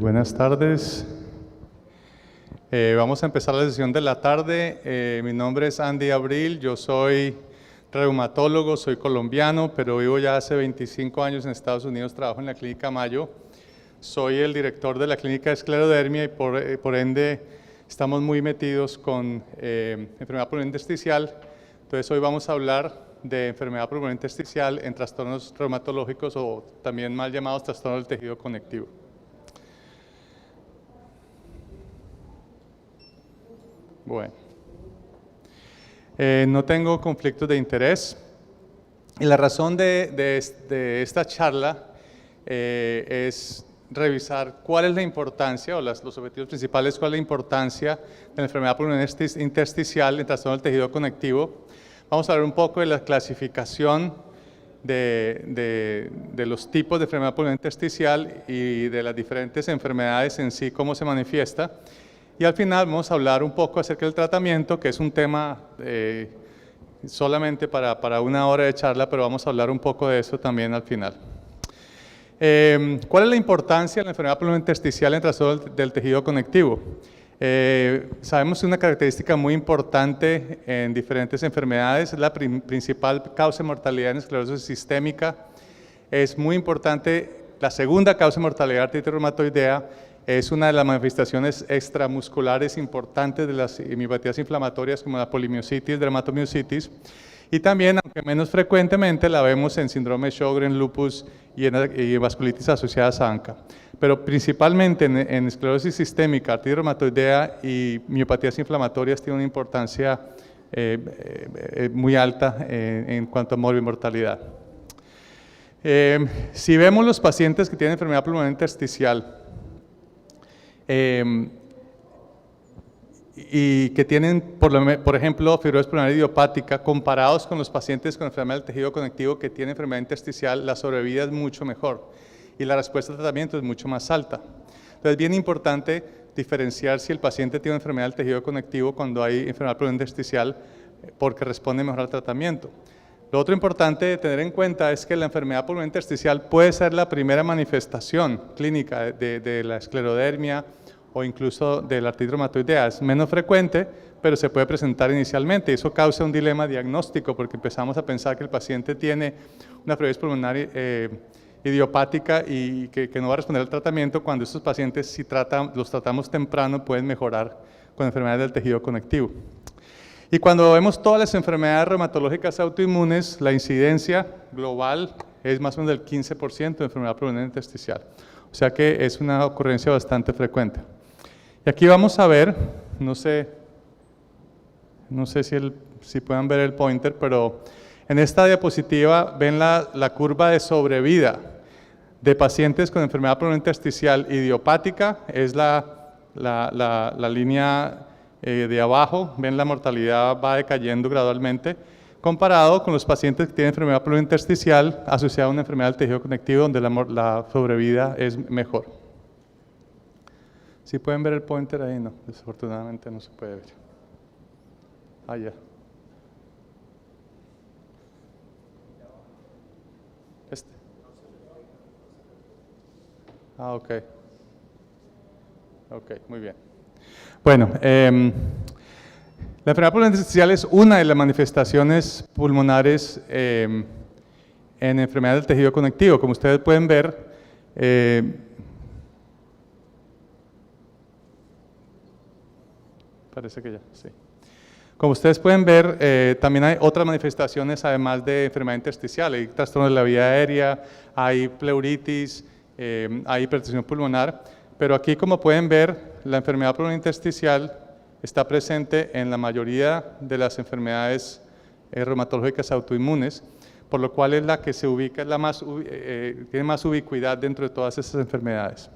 Buenas tardes. Vamos a empezar la sesión de la tarde. Mi nombre es Andy Abril, yo soy reumatólogo, soy colombiano, pero vivo ya hace 25 años en Estados Unidos, trabajo en la Clínica Mayo. Soy el director de la Clínica de Esclerodermia y por ende estamos muy metidos con enfermedad pulmonar intersticial. Entonces hoy vamos a hablar de enfermedad pulmonar intersticial en trastornos reumatológicos o también mal llamados trastornos del tejido conectivo. Bueno, no tengo conflictos de interés y la razón de esta charla es revisar cuál es la importancia o los objetivos principales, cuál es la importancia de la enfermedad pulmonar intersticial en trastorno del tejido conectivo. Vamos a hablar un poco de la clasificación de los tipos de enfermedad pulmonar intersticial y de las diferentes enfermedades en sí, cómo se manifiesta. Y al final vamos a hablar un poco acerca del tratamiento, que es un tema solamente para una hora de charla, pero vamos a hablar un poco de eso también al final. ¿Cuál es la importancia de la enfermedad pulmonar intersticial en trastorno del tejido conectivo? Sabemos que una característica muy importante en diferentes enfermedades es la principal causa de mortalidad en esclerosis sistémica. Es muy importante, la segunda causa de mortalidad de artritis reumatoidea es una de las manifestaciones extramusculares importantes de las miopatías inflamatorias como la polimiositis, dermatomiositis, y también, aunque menos frecuentemente, la vemos en síndrome de Sjögren, lupus y vasculitis asociadas a ANCA. Pero principalmente en esclerosis sistémica, artritis reumatoidea y miopatías inflamatorias tiene una importancia muy alta en cuanto a morbimortalidad. Si vemos los pacientes que tienen enfermedad pulmonar intersticial, y que tienen, por ejemplo, fibrosis pulmonar idiopática, comparados con los pacientes con enfermedad del tejido conectivo que tienen enfermedad intersticial, la sobrevida es mucho mejor y la respuesta al tratamiento es mucho más alta. Entonces, es bien importante diferenciar si el paciente tiene enfermedad del tejido conectivo cuando hay enfermedad pulmonar intersticial, porque responde mejor al tratamiento. Lo otro importante de tener en cuenta es que la enfermedad pulmonar intersticial puede ser la primera manifestación clínica de la esclerodermia o incluso de la artritis reumatoidea. Es menos frecuente, pero se puede presentar inicialmente y eso causa un dilema diagnóstico porque empezamos a pensar que el paciente tiene una fibrosis pulmonar idiopática y que no va a responder al tratamiento, cuando estos pacientes, si los tratamos temprano, pueden mejorar con enfermedades del tejido conectivo. Y cuando vemos todas las enfermedades reumatológicas autoinmunes, la incidencia global es más o menos del 15% de enfermedad pulmonar intersticial. O sea que es una ocurrencia bastante frecuente. Y aquí vamos a ver, no sé si puedan ver el pointer, pero en esta diapositiva ven la curva de sobrevida de pacientes con enfermedad pulmonar intersticial idiopática, es la línea de abajo, ven la mortalidad va decayendo gradualmente, comparado con los pacientes que tienen enfermedad pulmonar intersticial asociada a una enfermedad del tejido conectivo donde la sobrevida es mejor. ¿Sí pueden ver el pointer ahí? No, desafortunadamente no se puede ver. Ah, ya. ¿Este? Ah, ok. Ok, muy bien. Bueno, la enfermedad pulmonar intersticial es una de las manifestaciones pulmonares en enfermedad del tejido conectivo. Como ustedes pueden ver, parece que ya, sí. Como ustedes pueden ver, también hay otras manifestaciones además de enfermedad intersticial. Hay trastornos de la vía aérea, hay pleuritis, hay hipertensión pulmonar. Pero aquí, como pueden ver, la enfermedad pulmonar intersticial está presente en la mayoría de las enfermedades reumatológicas autoinmunes, por lo cual es la que se ubica, tiene más ubicuidad dentro de todas esas enfermedades.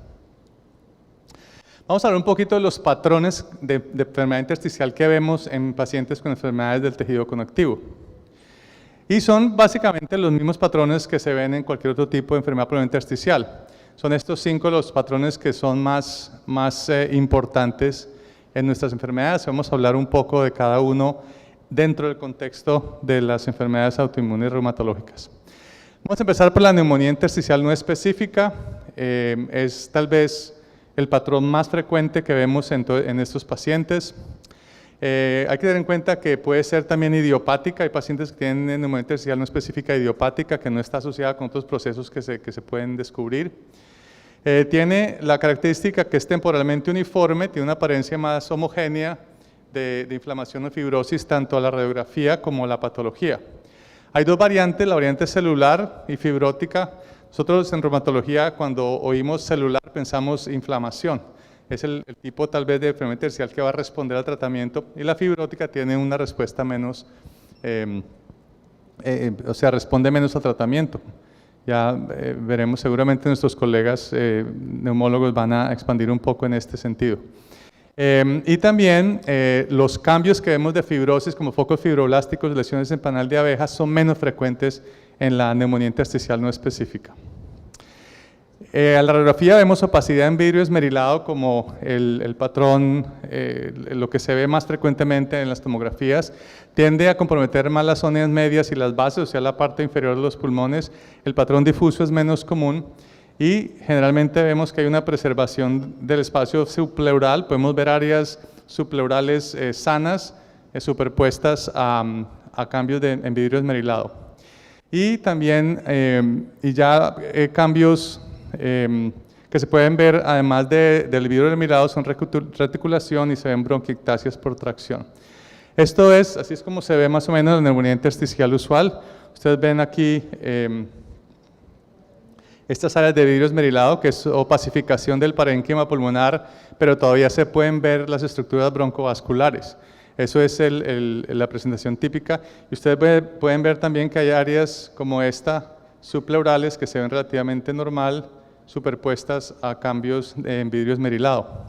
Vamos a hablar un poquito de los patrones de enfermedad intersticial que vemos en pacientes con enfermedades del tejido conectivo. Y son básicamente los mismos patrones que se ven en cualquier otro tipo de enfermedad pulmonar intersticial. Son estos 5 los patrones que son más importantes en nuestras enfermedades. Vamos a hablar un poco de cada uno dentro del contexto de las enfermedades autoinmunes reumatológicas. Vamos a empezar por la neumonía intersticial no específica. Es tal vez el patrón más frecuente que vemos en estos pacientes. Hay que tener en cuenta que puede ser también idiopática. Hay pacientes que tienen neumonía intersticial no específica idiopática que no está asociada con otros procesos que se pueden descubrir. Tiene la característica que es temporalmente uniforme, tiene una apariencia más homogénea de inflamación o fibrosis tanto a la radiografía como a la patología. Hay dos variantes, la variante celular y fibrótica. Nosotros en reumatología cuando oímos celular pensamos inflamación. Es el tipo tal vez de enfermedad intersticial que va a responder al tratamiento, y la fibrótica tiene una respuesta menos, o sea, responde menos al tratamiento. Ya veremos, seguramente nuestros colegas neumólogos van a expandir un poco en este sentido. Y también los cambios que vemos de fibrosis como focos fibroblásticos, lesiones en panal de abejas son menos frecuentes en la neumonía intersticial no específica. A la radiografía vemos opacidad en vidrio esmerilado como el patrón, lo que se ve más frecuentemente en las tomografías. Tiende a comprometer más las zonas medias y las bases, o sea, la parte inferior de los pulmones. El patrón difuso es menos común y generalmente vemos que hay una preservación del espacio subpleural. Podemos ver áreas subpleurales sanas superpuestas a cambios en vidrio esmerilado. Y también cambios que se pueden ver, además del vidrio esmerilado, son reticulación y se ven bronquiectasias por tracción. Así es como se ve más o menos la neumonía intersticial usual. Ustedes ven aquí estas áreas de vidrio esmerilado, que es opacificación del parénquima pulmonar, pero todavía se pueden ver las estructuras broncovasculares. Eso es la presentación típica. Y ustedes pueden ver también que hay áreas como esta, subpleurales, que se ven relativamente normal, superpuestas a cambios en vidrio esmerilado.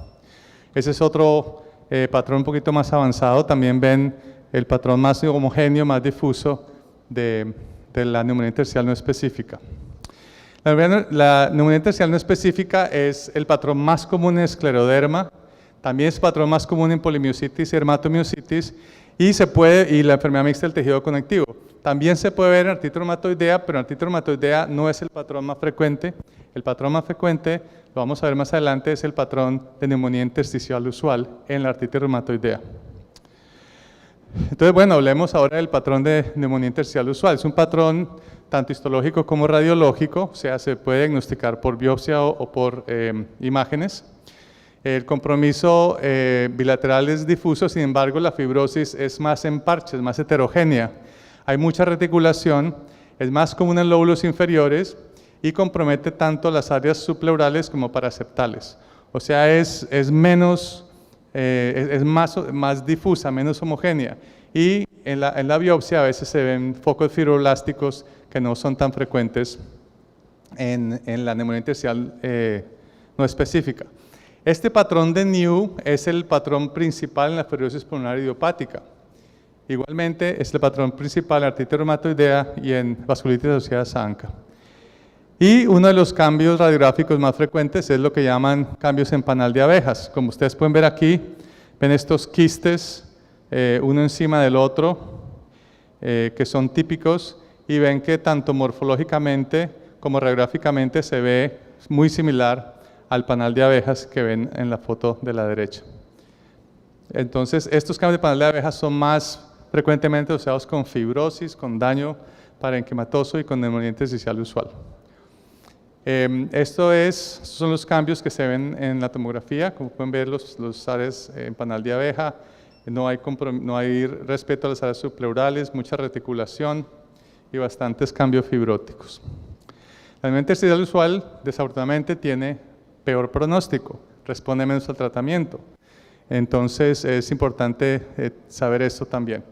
Ese es otro patrón un poquito más avanzado. También ven el patrón más homogéneo, más difuso de la neumonía intersticial no específica. La neumonía intersticial no específica es el patrón más común en escleroderma, también es el patrón más común en polimiositis y dermatomiositis, y la enfermedad mixta del tejido conectivo. También se puede ver en artritis reumatoidea, pero en artritis reumatoidea no es el patrón más frecuente. El patrón más frecuente, lo vamos a ver más adelante, es el patrón de neumonía intersticial usual en la artritis reumatoidea. Entonces, bueno, hablemos ahora del patrón de neumonía intersticial usual. Es un patrón tanto histológico como radiológico, o sea, se puede diagnosticar por biopsia o por imágenes. El compromiso bilateral es difuso, sin embargo, la fibrosis es más en parches, más heterogénea. Hay mucha reticulación, es más común en lóbulos inferiores y compromete tanto las áreas subpleurales como paraceptales. O sea, es más difusa, menos homogénea. Y en la biopsia a veces se ven focos fibroblásticos que no son tan frecuentes en la neumonía intersticial no específica. Este patrón de NEW es el patrón principal en la fibrosis pulmonar idiopática. Igualmente es el patrón principal en artritis reumatoidea y en vasculitis asociada a ANCA. Y uno de los cambios radiográficos más frecuentes es lo que llaman cambios en panal de abejas. Como ustedes pueden ver aquí, ven estos quistes, uno encima del otro, que son típicos, y ven que tanto morfológicamente como radiográficamente se ve muy similar al panal de abejas que ven en la foto de la derecha. Entonces, estos cambios de panal de abejas son más frecuentemente asociados con fibrosis, con daño parenquimatoso y con neumonía intersticial usual. Estos son los cambios que se ven en la tomografía. Como pueden ver, los áreas en panal de abeja, no hay respeto a las áreas subpleurales, mucha reticulación y bastantes cambios fibróticos. La neumonía intersticial usual, desafortunadamente, tiene peor pronóstico, responde menos al tratamiento. Entonces, es importante saber esto también.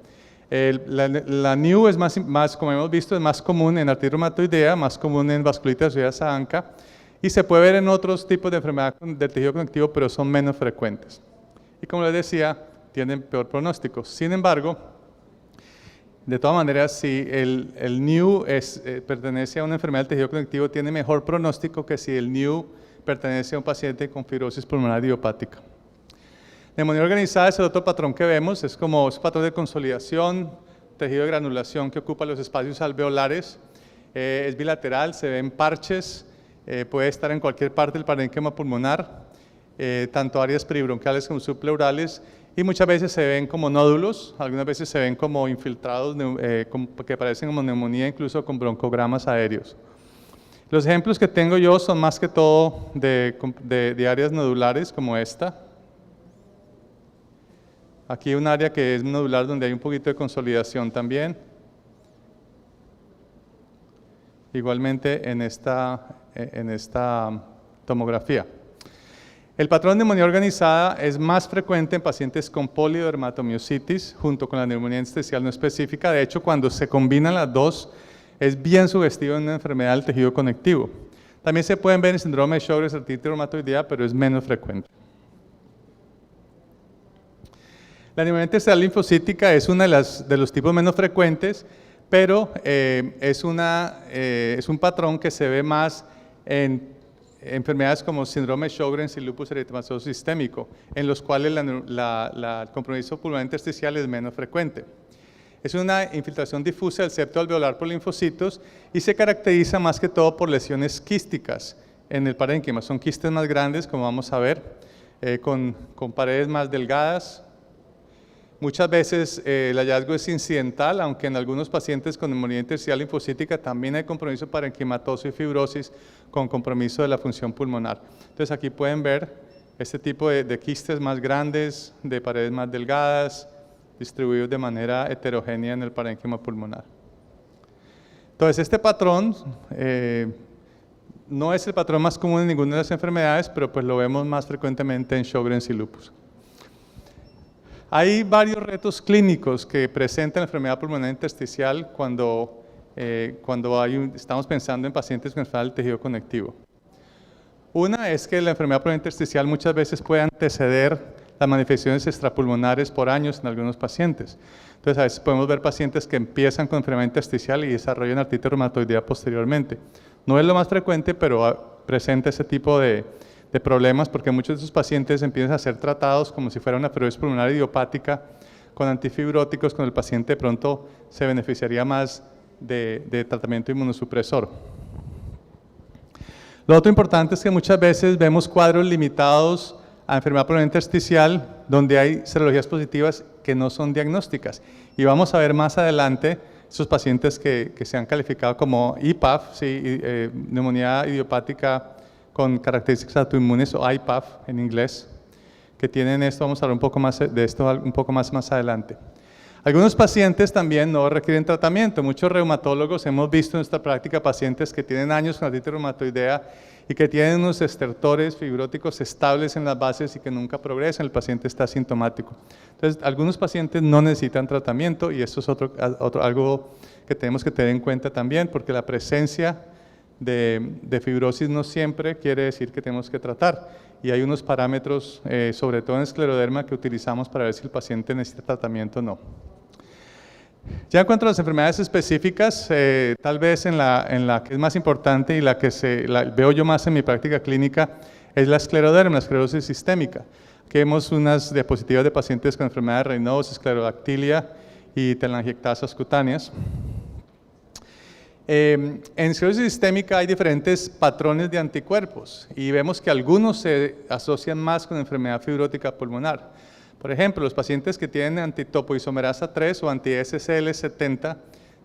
La NEW es más, como hemos visto, es más común en artritis reumatoidea, más común en vasculitis asociada a ANCA, y se puede ver en otros tipos de enfermedad del tejido conectivo, pero son menos frecuentes. Y como les decía, tienen peor pronóstico. Sin embargo, de todas maneras, si el NEW pertenece a una enfermedad del tejido conectivo, tiene mejor pronóstico que si el NEW pertenece a un paciente con fibrosis pulmonar idiopática. Neumonía organizada es el otro patrón que vemos, es como un patrón de consolidación, tejido de granulación que ocupa los espacios alveolares, es bilateral, se ven parches, puede estar en cualquier parte del parénquima pulmonar, tanto áreas peribronquiales como subpleurales, y muchas veces se ven como nódulos, algunas veces se ven como infiltrados que parecen como neumonía, incluso con broncogramas aéreos. Los ejemplos que tengo yo son más que todo de áreas nodulares como esta. Aquí hay un área que es nodular donde hay un poquito de consolidación también. Igualmente en esta tomografía. El patrón de neumonía organizada es más frecuente en pacientes con polidermatomiositis junto con la neumonía intersticial no específica. De hecho, cuando se combinan las dos, es bien sugestivo en una enfermedad del tejido conectivo. También se pueden ver en síndrome de Sjögren's, artritis reumatoidea, pero es menos frecuente. La neumonía intersticial linfocítica es uno de los tipos menos frecuentes, pero es un patrón que se ve más en enfermedades como síndrome de Sjögren's y lupus eritematoso sistémico, en los cuales el compromiso pulmonar intersticial es menos frecuente. Es una infiltración difusa del septo alveolar por linfocitos y se caracteriza más que todo por lesiones quísticas en el parénquima. Son quistes más grandes, como vamos a ver, con paredes más delgadas. Muchas veces el hallazgo es incidental, aunque en algunos pacientes con neumonía intersticial linfocítica también hay compromiso parenquimatoso y fibrosis con compromiso de la función pulmonar. Entonces aquí pueden ver este tipo de quistes más grandes, de paredes más delgadas, distribuidos de manera heterogénea en el parénquima pulmonar. Entonces este patrón no es el patrón más común en ninguna de las enfermedades, pero pues lo vemos más frecuentemente en Sjögren's y lupus. Hay varios retos clínicos que presenta la enfermedad pulmonar intersticial cuando estamos pensando en pacientes con enfermedad del tejido conectivo. Una es que la enfermedad pulmonar intersticial muchas veces puede anteceder las manifestaciones extrapulmonares por años en algunos pacientes. Entonces a veces podemos ver pacientes que empiezan con enfermedad intersticial y desarrollan artritis reumatoidea posteriormente. No es lo más frecuente, pero presenta ese tipo de problemas porque muchos de esos pacientes empiezan a ser tratados como si fuera una fibrosis pulmonar idiopática con antifibróticos, cuando el paciente de pronto se beneficiaría más de tratamiento inmunosupresor. Lo otro importante es que muchas veces vemos cuadros limitados a enfermedad pulmonar intersticial donde hay serologías positivas que no son diagnósticas. Y vamos a ver más adelante esos pacientes que se han calificado como IPAF, ¿sí? Neumonía idiopática con características autoinmunes, o IPAF en inglés, que tienen esto. Vamos a hablar un poco más de esto un poco más adelante. Algunos pacientes también no requieren tratamiento. Muchos reumatólogos hemos visto en nuestra práctica pacientes que tienen años con artritis reumatoidea y que tienen unos estertores fibróticos estables en las bases y que nunca progresan. El paciente está asintomático. Entonces, algunos pacientes no necesitan tratamiento y esto es algo que tenemos que tener en cuenta también, porque la presencia de fibrosis no siempre quiere decir que tenemos que tratar. Y hay unos parámetros, sobre todo en escleroderma, que utilizamos para ver si el paciente necesita tratamiento o no. Ya en cuanto a las enfermedades específicas, tal vez en la que es más importante y la que veo yo más en mi práctica clínica es la escleroderma, la esclerosis sistémica. Aquí vemos unas diapositivas de pacientes con enfermedad de Raynaud, esclerodactilia y telangiectasias cutáneas. En esclerosis sistémica hay diferentes patrones de anticuerpos y vemos que algunos se asocian más con enfermedad fibrótica pulmonar. Por ejemplo, los pacientes que tienen antitopoisomerasa 3 o anti-SCL70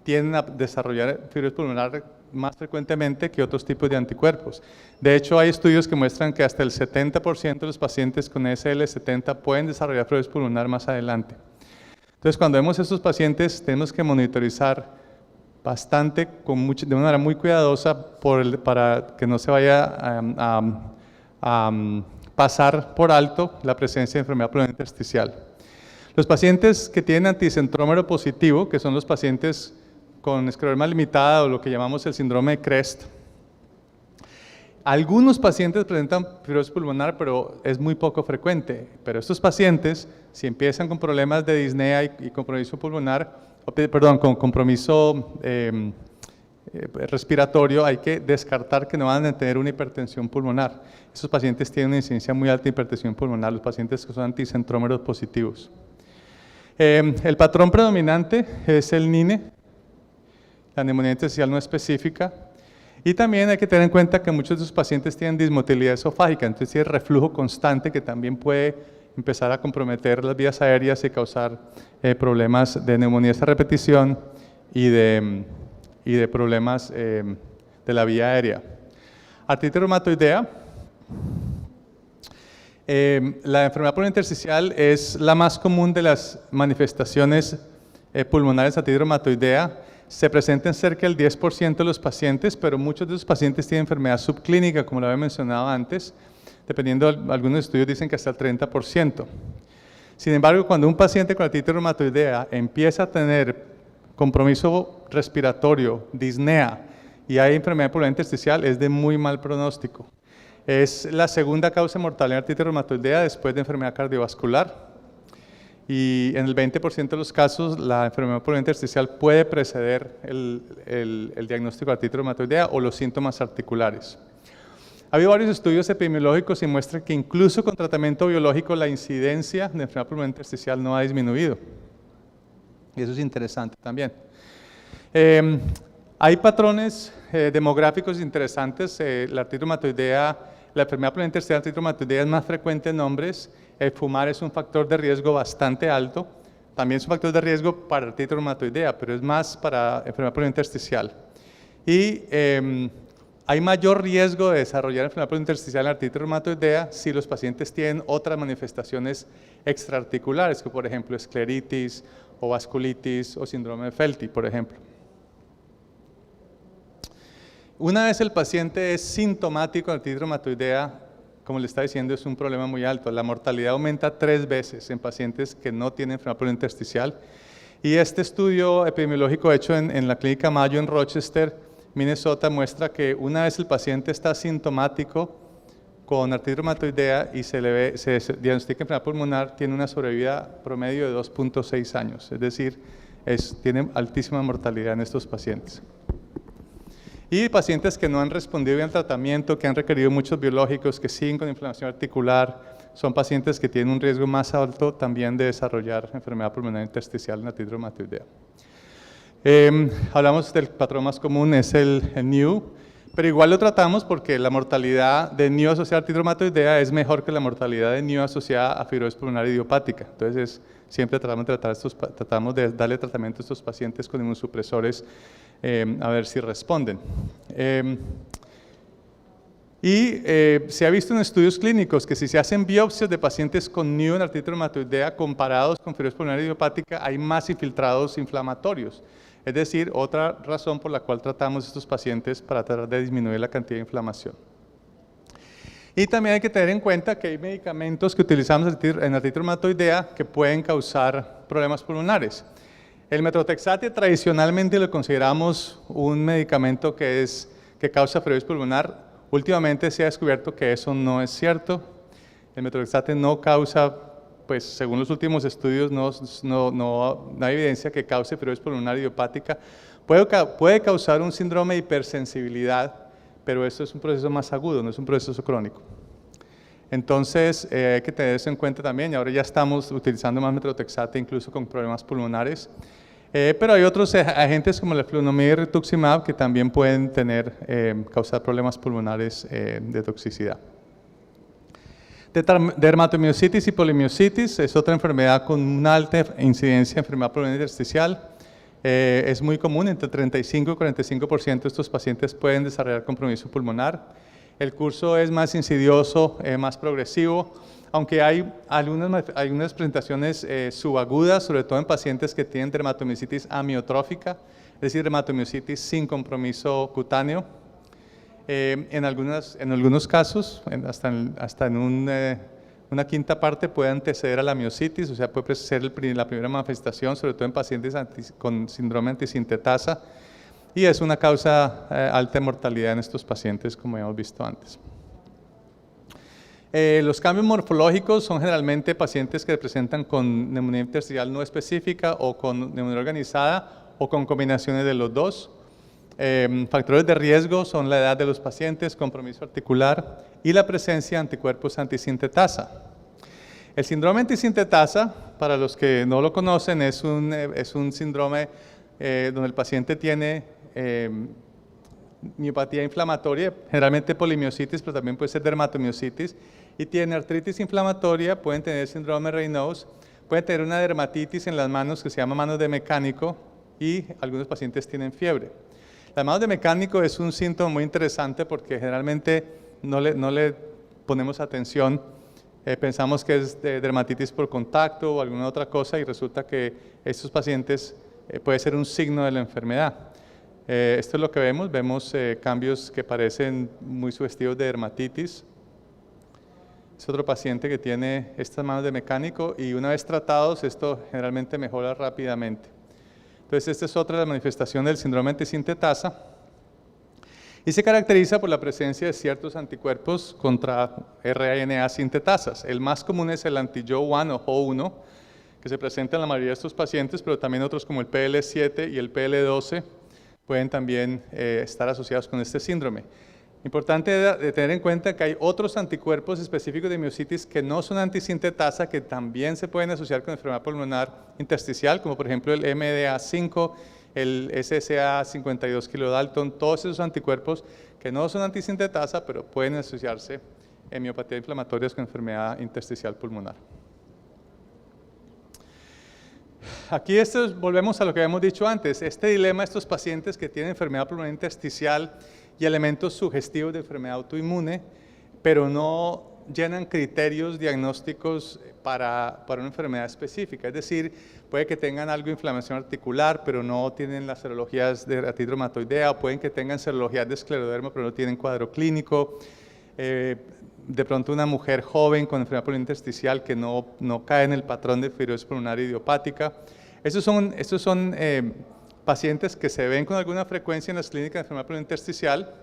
tienden a desarrollar fibrosis pulmonar más frecuentemente que otros tipos de anticuerpos. De hecho, hay estudios que muestran que hasta el 70% de los pacientes con SL70 pueden desarrollar fibrosis pulmonar más adelante. Entonces, cuando vemos a estos pacientes, tenemos que monitorizar bastante, de una manera muy cuidadosa, para que no se vaya a pasar por alto la presencia de enfermedad pulmonar intersticial. Los pacientes que tienen anticentrómero positivo, que son los pacientes con escleroderma limitada o lo que llamamos el síndrome de CREST, algunos pacientes presentan fibrosis pulmonar, pero es muy poco frecuente. Pero estos pacientes, si empiezan con problemas de disnea y compromiso pulmonar, con compromiso respiratorio, hay que descartar que no van a tener una hipertensión pulmonar. Estos pacientes tienen una incidencia muy alta de hipertensión pulmonar, los pacientes que son anticentrómeros positivos. El patrón predominante es el NINE, la neumonía intersticial no específica, Y también hay que tener en cuenta que muchos de sus pacientes tienen dismotilidad esofágica, entonces tiene reflujo constante que también puede empezar a comprometer las vías aéreas y causar problemas de neumonías a repetición y de problemas de la vía aérea. Artritis reumatoidea. La enfermedad pulmonar intersticial es la más común de las manifestaciones pulmonares de artritis reumatoidea. Se presenta en cerca del 10% de los pacientes, pero muchos de esos pacientes tienen enfermedad subclínica, como lo había mencionado antes. Dependiendo, algunos estudios dicen que hasta el 30%. Sin embargo, cuando un paciente con artritis reumatoidea empieza a tener compromiso respiratorio, disnea, y hay enfermedad pulmonar intersticial, es de muy mal pronóstico. Es la segunda causa de mortalidad en artritis reumatoidea después de enfermedad cardiovascular. Y en el 20% de los casos, la enfermedad pulmonar intersticial puede preceder el diagnóstico de artritis reumatoidea o los síntomas articulares. Ha habido varios estudios epidemiológicos y muestran que incluso con tratamiento biológico la incidencia de enfermedad pulmonar intersticial no ha disminuido. Y eso es interesante también. Hay patrones demográficos interesantes. La artritis reumatoidea, la enfermedad pulmonar intersticial, la artritis reumatoidea es más frecuente en hombres. Fumar es un factor de riesgo bastante alto. También es un factor de riesgo para artritis reumatoidea, pero es más para enfermedad pulmonar intersticial. Y hay mayor riesgo de desarrollar enfermedad pulmonar intersticial en la artritis reumatoidea si los pacientes tienen otras manifestaciones extraarticulares, como por ejemplo escleritis o vasculitis o síndrome de Felty, por ejemplo. Una vez el paciente es sintomático de artritis reumatoidea, como le está diciendo, es un problema muy alto. La mortalidad aumenta 3 veces en pacientes que no tienen enfermedad pulmonar intersticial. Y este estudio epidemiológico hecho en la Clínica Mayo en Rochester, Minnesota, muestra que una vez el paciente está sintomático con artritis reumatoidea y se diagnostica enfermedad pulmonar, tiene una sobrevida promedio de 2.6 años. Es decir, tiene altísima mortalidad en estos pacientes. Y pacientes que no han respondido bien al tratamiento, que han requerido muchos biológicos, que siguen con inflamación articular, son pacientes que tienen un riesgo más alto también de desarrollar enfermedad pulmonar intersticial en artritis reumatoidea. Hablamos del patrón más común, es el NIU, pero igual lo tratamos porque la mortalidad de NIU asociada a artritis reumatoidea es mejor que la mortalidad de NIU asociada a fibrosis pulmonar idiopática. Entonces, siempre tratamos de darle tratamiento a estos pacientes con inmunosupresores a ver si responden. Se ha visto en estudios clínicos que si se hacen biopsias de pacientes con NIU en artritis reumatoidea comparados con fibrosis pulmonar idiopática, hay más infiltrados inflamatorios. Es decir, otra razón por la cual tratamos a estos pacientes para tratar de disminuir la cantidad de inflamación. Y también hay que tener en cuenta que hay medicamentos que utilizamos en artritis reumatoidea que pueden causar problemas pulmonares. El metotrexate tradicionalmente lo consideramos un medicamento que causa fibrosis pulmonar. Últimamente se ha descubierto que eso no es cierto. El metotrexate no causa, pues según los últimos estudios, no hay evidencia que cause fibrosis pulmonar idiopática. Puede causar un síndrome de hipersensibilidad, pero esto es un proceso más agudo, no es un proceso crónico. Entonces hay que tener eso en cuenta también, y ahora ya estamos utilizando más metotrexate incluso con problemas pulmonares. Pero hay otros agentes como el flunomid y rituximab que también pueden causar problemas pulmonares de toxicidad. Dermatomiositis y polimiositis es otra enfermedad con una alta incidencia de enfermedad pulmonar intersticial. Es muy común, entre 35 y 45% de estos pacientes pueden desarrollar compromiso pulmonar. El curso es más insidioso, más progresivo, aunque hay algunas presentaciones subagudas, sobre todo en pacientes que tienen dermatomiositis amiotrófica, es decir, dermatomiositis sin compromiso cutáneo. En algunos casos, hasta en una quinta parte puede anteceder a la miositis, o sea, puede ser la primera manifestación, sobre todo en pacientes con síndrome antisintetasa, y es una causa alta de mortalidad en estos pacientes, como hemos visto antes. Los cambios morfológicos son generalmente pacientes que presentan con neumonía intersticial no específica o con neumonía organizada o con combinaciones de los dos. Factores de riesgo son la edad de los pacientes, compromiso articular y la presencia de anticuerpos antisintetasa. El síndrome antisintetasa, para los que no lo conocen, es un síndrome donde el paciente tiene miopatía inflamatoria, generalmente polimiositis, pero también puede ser dermatomiositis, y tienen artritis inflamatoria, pueden tener síndrome de Raynaud, pueden tener una dermatitis en las manos que se llama manos de mecánico, y algunos pacientes tienen fiebre. Las manos de mecánico es un síntoma muy interesante porque generalmente no le ponemos atención, pensamos que es de dermatitis por contacto o alguna otra cosa, y resulta que estos pacientes puede ser un signo de la enfermedad. Esto es lo que vemos cambios que parecen muy sugestivos de dermatitis. Es otro paciente que tiene estas manos de mecánico y una vez tratados esto generalmente mejora rápidamente. Entonces esta es otra de las manifestaciones del síndrome antisintetasa y se caracteriza por la presencia de ciertos anticuerpos contra RNA sintetasas. El más común es el anti-Jo1 o Jo1 que se presenta en la mayoría de estos pacientes, pero también otros como el PL7 y el PL12 pueden también estar asociados con este síndrome. Importante de tener en cuenta que hay otros anticuerpos específicos de miositis que no son antisintetasa, que también se pueden asociar con enfermedad pulmonar intersticial, como por ejemplo el MDA5, el SSA52 kilodalton, todos esos anticuerpos que no son antisintetasa, pero pueden asociarse en miopatía inflamatoria con enfermedad intersticial pulmonar. Aquí volvemos a lo que habíamos dicho antes, este dilema de estos pacientes que tienen enfermedad pulmonar intersticial y elementos sugestivos de enfermedad autoinmune, pero no llenan criterios diagnósticos para una enfermedad específica. Es decir, puede que tengan algo de inflamación articular, pero no tienen las serologías de artritis reumatoidea, o pueden que tengan serologías de escleroderma, pero no tienen cuadro clínico. De pronto una mujer joven con enfermedad pulmonar intersticial que no cae en el patrón de fibrosis pulmonar idiopática. Estos son pacientes que se ven con alguna frecuencia en las clínicas de enfermedad pulmonar intersticial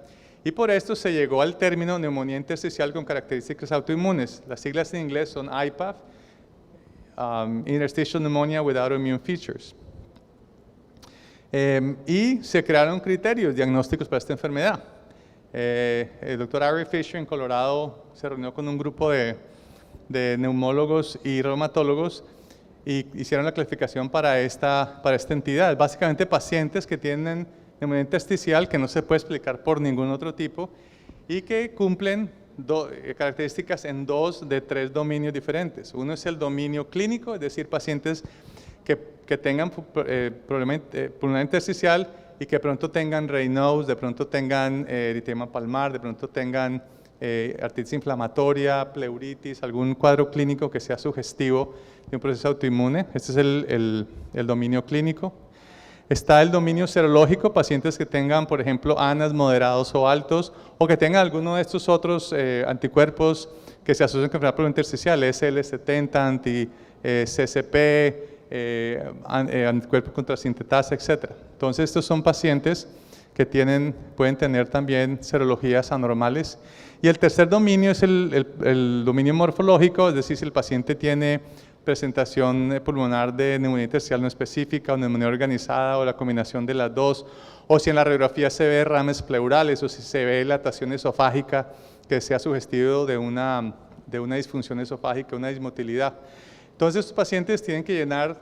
y por esto se llegó al término neumonía intersticial con características autoinmunes. Las siglas en inglés son IPAF, Interstitial Pneumonia with Autoimmune Features. Y se crearon criterios diagnósticos para esta enfermedad. El doctor Ari Fisher en Colorado se reunió con un grupo de neumólogos y reumatólogos y hicieron la clasificación para esta entidad. Básicamente pacientes que tienen neumonía intersticial que no se puede explicar por ningún otro tipo y que cumplen características en 2 de 3 dominios diferentes. Uno es el dominio clínico, es decir, pacientes que tengan problema pulmonar intersticial y que pronto tengan Raynaud, de pronto tengan eritema palmar, de pronto tengan artritis inflamatoria, pleuritis, algún cuadro clínico que sea sugestivo de un proceso autoinmune. Este es el dominio clínico. Está el dominio serológico, pacientes que tengan, por ejemplo, ANAs moderados o altos, o que tengan alguno de estos otros anticuerpos que se asocian con enfermedad pulmonar intersticial, SL70, anti-CCP, anticuerpos contra sintetasa, etc. Entonces, estos son pacientes que pueden tener también serologías anormales. Y el tercer dominio es el dominio morfológico, es decir, si el paciente tiene presentación pulmonar de neumonía intersticial no específica o neumonía organizada o la combinación de las dos, o si en la radiografía se ve derrames pleurales o si se ve dilatación esofágica que sea sugestivo de una disfunción esofágica, una dismotilidad. Entonces, estos pacientes tienen que llenar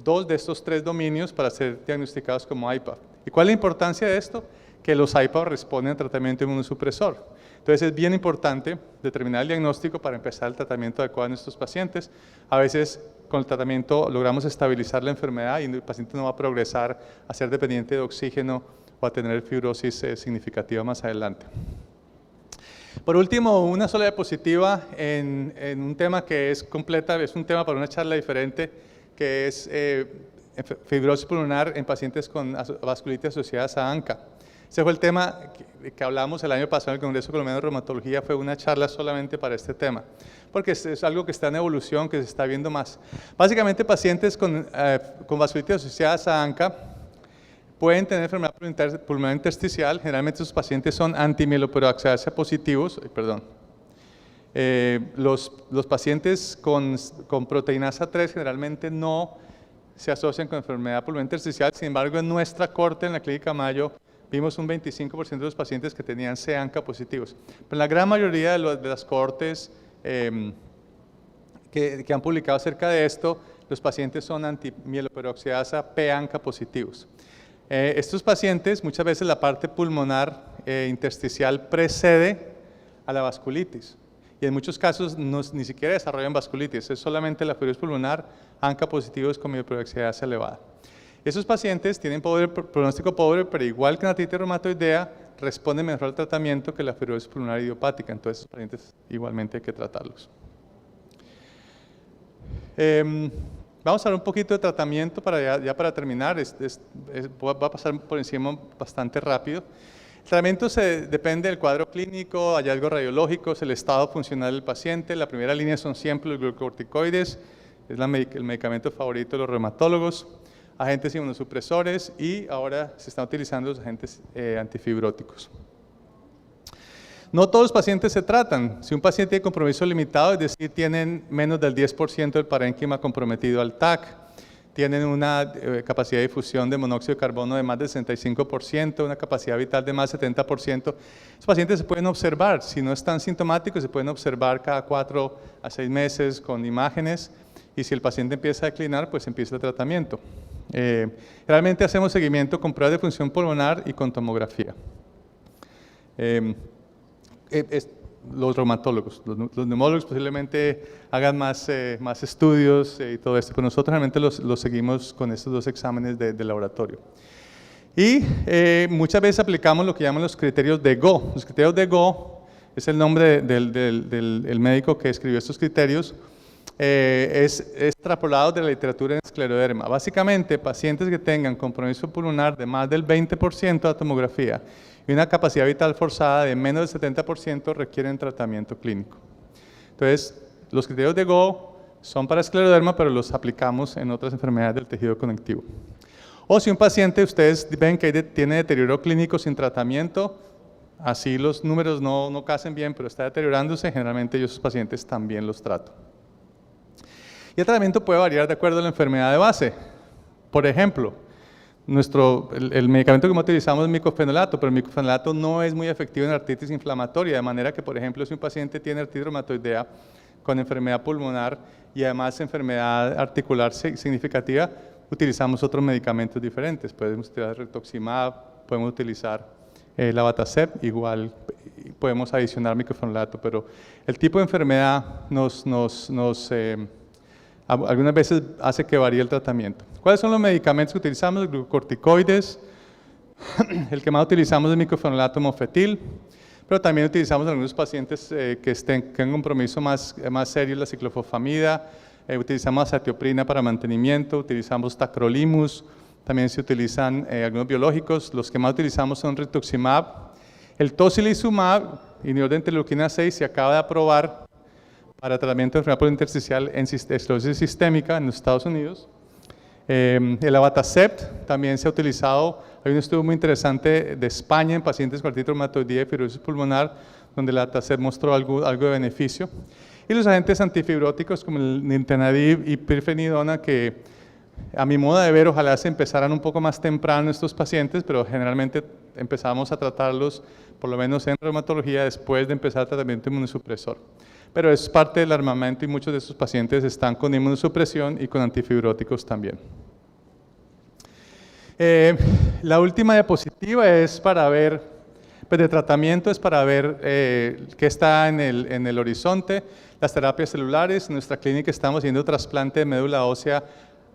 2 de estos 3 dominios para ser diagnosticados como IPAF. ¿Y cuál es la importancia de esto? Que los IPAF responden al tratamiento inmunosupresor. Entonces es bien importante determinar el diagnóstico para empezar el tratamiento adecuado en estos pacientes. A veces con el tratamiento logramos estabilizar la enfermedad y el paciente no va a progresar a ser dependiente de oxígeno o a tener fibrosis significativa más adelante. Por último, una sola diapositiva en un tema que es completa, es un tema para una charla diferente, que es fibrosis pulmonar en pacientes con vasculitis asociadas a ANCA. Ese fue el tema que hablamos el año pasado en el Congreso Colombiano de Reumatología, fue una charla solamente para este tema, porque es algo que está en evolución, que se está viendo más. Básicamente, pacientes con vasculitis asociadas a ANCA pueden tener enfermedad pulmonar intersticial, generalmente esos pacientes son antimieloperoxidasa positivos, los pacientes con proteinasa 3 generalmente no se asocian con enfermedad pulmonar intersticial, sin embargo en nuestra corte en la Clínica Mayo vimos un 25% de los pacientes que tenían CANCA positivos. Pero en la gran mayoría de las cohortes que han publicado acerca de esto, los pacientes son antimieloperoxidasa PANCA positivos. Estos pacientes, muchas veces la parte pulmonar intersticial precede a la vasculitis. Y en muchos casos ni siquiera desarrollan vasculitis, es solamente la fibrosis pulmonar, ANCA positivos con mioperoxidasia elevada. Esos pacientes tienen pronóstico pobre, pero igual que la artritis reumatoidea, responden mejor al tratamiento que la fibrosis pulmonar idiopática. Entonces, esos pacientes igualmente hay que tratarlos. Vamos a hablar un poquito de tratamiento ya para terminar. Va a pasar por encima bastante rápido. El tratamiento depende del cuadro clínico, hallazgos radiológicos, el estado funcional del paciente. La primera línea son siempre los glucocorticoides, es el medicamento favorito de los reumatólogos, agentes inmunosupresores y ahora se están utilizando los agentes antifibróticos. No todos los pacientes se tratan. Si un paciente tiene compromiso limitado, es decir, tienen menos del 10% del parénquima comprometido al TAC, tienen una capacidad de difusión de monóxido de carbono de más del 65%, una capacidad vital de más del 70%. Los pacientes se pueden observar, si no están sintomáticos, se pueden observar cada 4 a 6 meses con imágenes y si el paciente empieza a declinar, pues empieza el tratamiento. Realmente hacemos seguimiento con pruebas de función pulmonar y con tomografía. Los reumatólogos, los neumólogos posiblemente hagan más estudios y todo esto, pero nosotros realmente los seguimos con estos 2 exámenes de laboratorio. Y muchas veces aplicamos lo que llaman los criterios de GO. Los criterios de GO es el nombre del médico que escribió estos criterios, es extrapolado de la literatura en escleroderma. Básicamente, pacientes que tengan compromiso pulmonar de más del 20% de la tomografía y una capacidad vital forzada de menos del 70% requieren tratamiento clínico. Entonces, los criterios de GO son para escleroderma, pero los aplicamos en otras enfermedades del tejido conectivo. O si un paciente, ustedes ven que tiene deterioro clínico sin tratamiento, así los números no casen bien, pero está deteriorándose, generalmente yo a esos pacientes también los trato. Y el tratamiento puede variar de acuerdo a la enfermedad de base. Por ejemplo, el medicamento que utilizamos es micofenolato, pero el micofenolato no es muy efectivo en artritis inflamatoria, de manera que, por ejemplo, si un paciente tiene artritis reumatoidea con enfermedad pulmonar y además enfermedad articular significativa, utilizamos otros medicamentos diferentes. Podemos utilizar rituximab, podemos utilizar Lavatacept, igual podemos adicionar micofenolato, pero el tipo de enfermedad algunas veces hace que varíe el tratamiento. ¿Cuáles son los medicamentos que utilizamos? Los glucocorticoides, el que más utilizamos es micofenolato mofetil, pero también utilizamos en algunos pacientes que tengan un compromiso más serio, la ciclofosfamida, utilizamos azatioprina para mantenimiento, utilizamos tacrolimus, también se utilizan algunos biológicos, los que más utilizamos son rituximab, el tocilizumab, inhibidor de interleuquina 6, se acaba de aprobar para tratamiento de enfermedad pulmonar en esclerosis sistémica en los Estados Unidos. El Lavatacept también se ha utilizado, hay un estudio muy interesante de España en pacientes con artritis reumatoidea y fibrosis pulmonar, donde el Lavatacept mostró algo de beneficio. Y los agentes antifibróticos como el nintedanib y pirfenidona, que a mi modo de ver ojalá se empezaran un poco más temprano estos pacientes, pero generalmente empezamos a tratarlos, por lo menos en reumatología, después de empezar el tratamiento inmunosupresor. Pero es parte del armamento y muchos de estos pacientes están con inmunosupresión y con antifibróticos también. La última diapositiva es para ver, pues de tratamiento es para ver qué está en el horizonte, las terapias celulares. En nuestra clínica estamos haciendo trasplante de médula ósea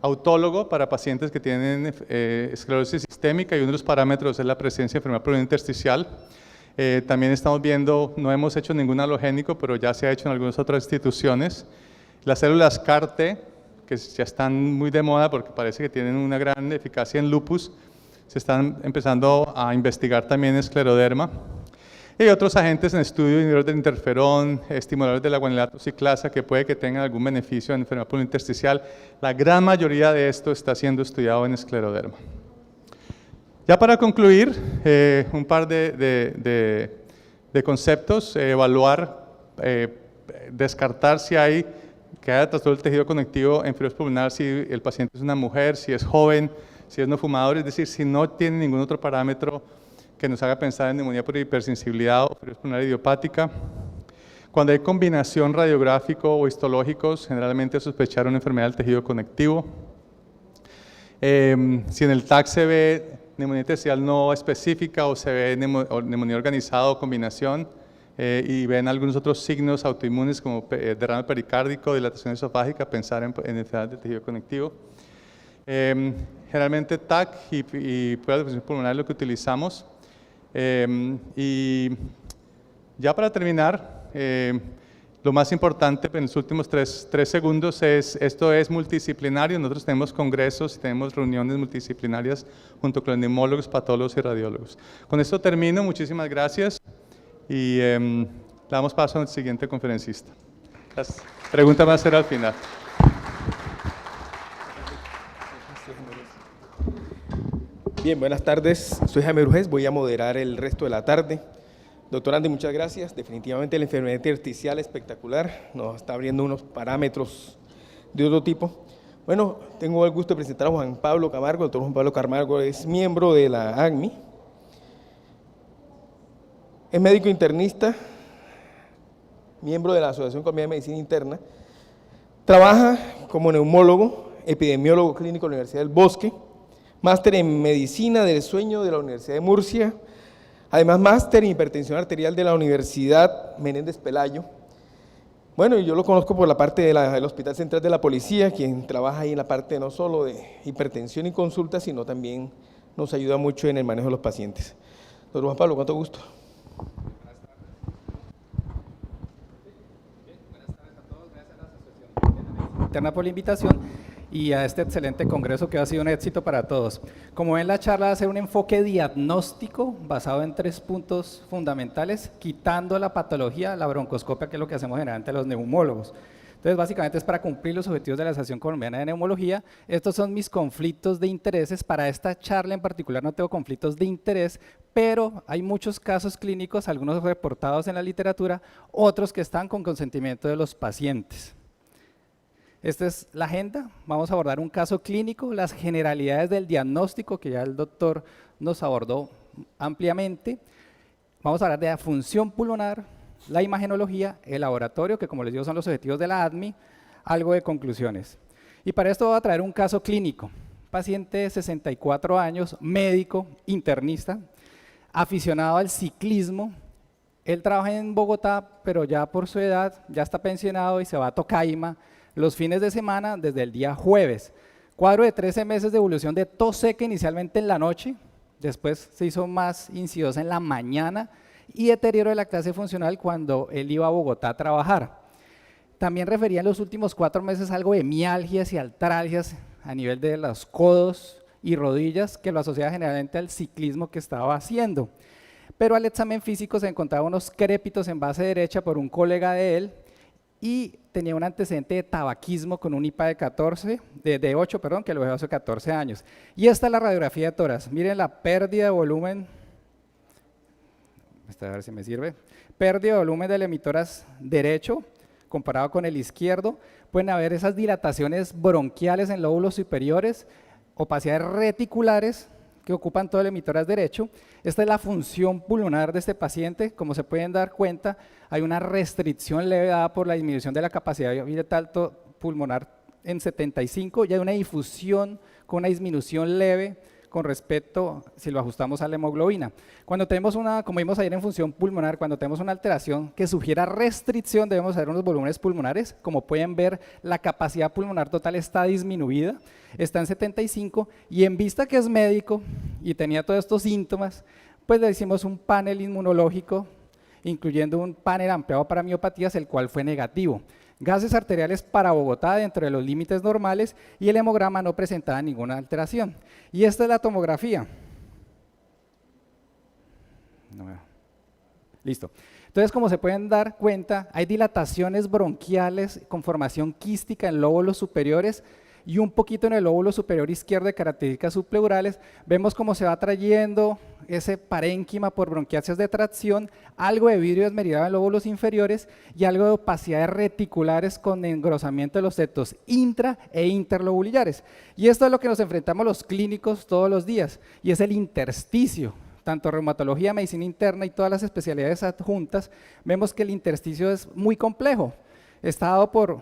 autólogo para pacientes que tienen esclerosis sistémica y uno de los parámetros es la presencia de enfermedad pulmonar intersticial. También estamos viendo, no hemos hecho ningún halogénico, pero ya se ha hecho en algunas otras instituciones. Las células CAR-T, que ya están muy de moda porque parece que tienen una gran eficacia en lupus, se están empezando a investigar también en escleroderma. Y otros agentes en estudio, inhibidores del interferón, estimuladores de la guanidulato ciclasa, que puede que tengan algún beneficio en enfermedad pulmonar intersticial. La gran mayoría de esto está siendo estudiado en escleroderma. Ya para concluir, un par de conceptos, evaluar, descartar si hay trastorno del tejido conectivo en fibrosis pulmonar, si el paciente es una mujer, si es joven, si es no fumador, es decir, si no tiene ningún otro parámetro que nos haga pensar en neumonía por hipersensibilidad o fibrosis pulmonar idiopática. Cuando hay combinación radiográfico o histológicos, generalmente sospechar una enfermedad del tejido conectivo. Si en el TAC se ve neumonía intersticial no específica o se ve neumonía organizada o combinación, y ven algunos otros signos autoinmunes como derrame pericárdico, dilatación esofágica, pensar en enfermedades del tejido conectivo. Generalmente TAC y pruebas de función pulmonar es lo que utilizamos. Y ya para terminar, lo más importante en los últimos tres segundos es, esto es multidisciplinario. Nosotros tenemos congresos y tenemos reuniones multidisciplinarias junto con los neumólogos, patólogos y radiólogos. Con esto termino, muchísimas gracias y le damos paso al siguiente conferencista. Las preguntas van a ser al final. Bien, buenas tardes. Soy Jaime Brujés, voy a moderar el resto de la tarde. Doctor Andy, muchas gracias. Definitivamente la enfermedad intersticial espectacular, nos está abriendo unos parámetros de otro tipo. Bueno, tengo el gusto de presentar a Juan Pablo Camargo. El doctor Juan Pablo Camargo es miembro de la ACMI. Es médico internista, miembro de la Asociación Colombiana de Medicina Interna. Trabaja como neumólogo, epidemiólogo clínico de la Universidad del Bosque, máster en Medicina del Sueño de la Universidad de Murcia, además máster en Hipertensión Arterial de la Universidad Menéndez Pelayo. Bueno, yo lo conozco por la parte del Hospital Central de la Policía, quien trabaja ahí en la parte no solo de hipertensión y consulta, sino también nos ayuda mucho en el manejo de los pacientes. Doctor Juan Pablo, cuánto gusto. Interna por la invitación y a este excelente congreso que ha sido un éxito para todos. Como ven, la charla va a ser un enfoque diagnóstico basado en 3 puntos fundamentales, quitando la patología, la broncoscopia, que es lo que hacemos generalmente los neumólogos. Entonces, básicamente es para cumplir los objetivos de la Asociación Colombiana de Neumología. Estos son mis conflictos de intereses. Para esta charla en particular no tengo conflictos de interés, pero hay muchos casos clínicos, algunos reportados en la literatura, otros que están con consentimiento de los pacientes. Esta es la agenda. Vamos a abordar un caso clínico, las generalidades del diagnóstico, que ya el doctor nos abordó ampliamente. Vamos a hablar de la función pulmonar, la imagenología, el laboratorio, que como les digo son los objetivos de la ADMI, algo de conclusiones. Y para esto voy a traer un caso clínico. Paciente de 64 años, médico, internista, aficionado al ciclismo. Él trabaja en Bogotá, pero ya por su edad, ya está pensionado y se va a Tocaima los fines de semana desde el día jueves. Cuadro de 13 meses de evolución de tos seca inicialmente en la noche, después se hizo más insidiosa en la mañana y deterioro de la clase funcional cuando él iba a Bogotá a trabajar. También refería en los últimos 4 meses algo de mialgias y artralgias a nivel de los codos y rodillas que lo asociaba generalmente al ciclismo que estaba haciendo. Pero al examen físico se encontraban unos crépitos en base derecha por un colega de él y tenía un antecedente de tabaquismo con un IPA de 8, que lo dejó hace 14 años. Y esta es la radiografía de tórax. Miren la pérdida de volumen, a ver si me sirve, pérdida de volumen del hemitórax derecho comparado con el izquierdo. Pueden haber esas dilataciones bronquiales en lóbulos superiores, opacidades reticulares que ocupan todo el hemitórax derecho. Esta es la función pulmonar de este paciente. Como se pueden dar cuenta, hay una restricción leve dada por la disminución de la capacidad vital pulmonar en 75 y hay una difusión con una disminución leve con respecto, si lo ajustamos a la hemoglobina. Cuando tenemos una, como vimos ayer en función pulmonar, cuando tenemos una alteración que sugiera restricción, debemos saber unos volúmenes pulmonares. Como pueden ver, la capacidad pulmonar total está disminuida, está en 75, y en vista que es médico y tenía todos estos síntomas, pues le hicimos un panel inmunológico, incluyendo un panel ampliado para miopatías, el cual fue negativo. Gases arteriales para Bogotá dentro de los límites normales y el hemograma no presentaba ninguna alteración. Y esta es la tomografía. Listo. Entonces, como se pueden dar cuenta, hay dilataciones bronquiales con formación quística en lóbulos superiores y un poquito en el lóbulo superior izquierdo de características subpleurales. Vemos cómo se va trayendo ese parénquima por bronquiáceas de tracción, algo de vidrio esmerilado en lóbulos inferiores y algo de opacidades reticulares con engrosamiento de los septos intra e interlobulares. Y esto es lo que nos enfrentamos los clínicos todos los días, y es el intersticio. Tanto reumatología, medicina interna y todas las especialidades adjuntas, vemos que el intersticio es muy complejo. Está dado por,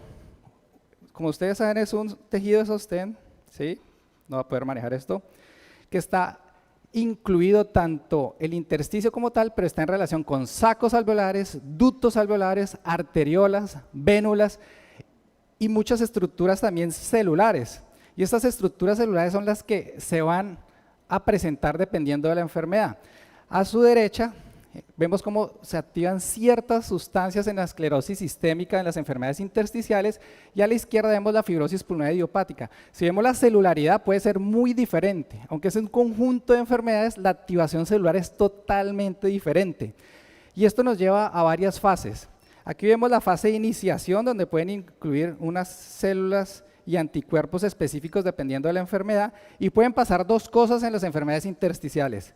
como ustedes saben, es un tejido de sostén, ¿sí? No va a poder manejar esto, que está incluido tanto el intersticio como tal, pero está en relación con sacos alveolares, ductos alveolares, arteriolas, vénulas y muchas estructuras también celulares. Y estas estructuras celulares son las que se van a presentar dependiendo de la enfermedad. A su derecha vemos cómo se activan ciertas sustancias en la esclerosis sistémica, en las enfermedades intersticiales, y a la izquierda vemos la fibrosis pulmonar idiopática. Si vemos la celularidad puede ser muy diferente, aunque es un conjunto de enfermedades, la activación celular es totalmente diferente. Y esto nos lleva a varias fases. Aquí vemos la fase de iniciación, donde pueden incluir unas células y anticuerpos específicos dependiendo de la enfermedad, y pueden pasar dos cosas en las enfermedades intersticiales: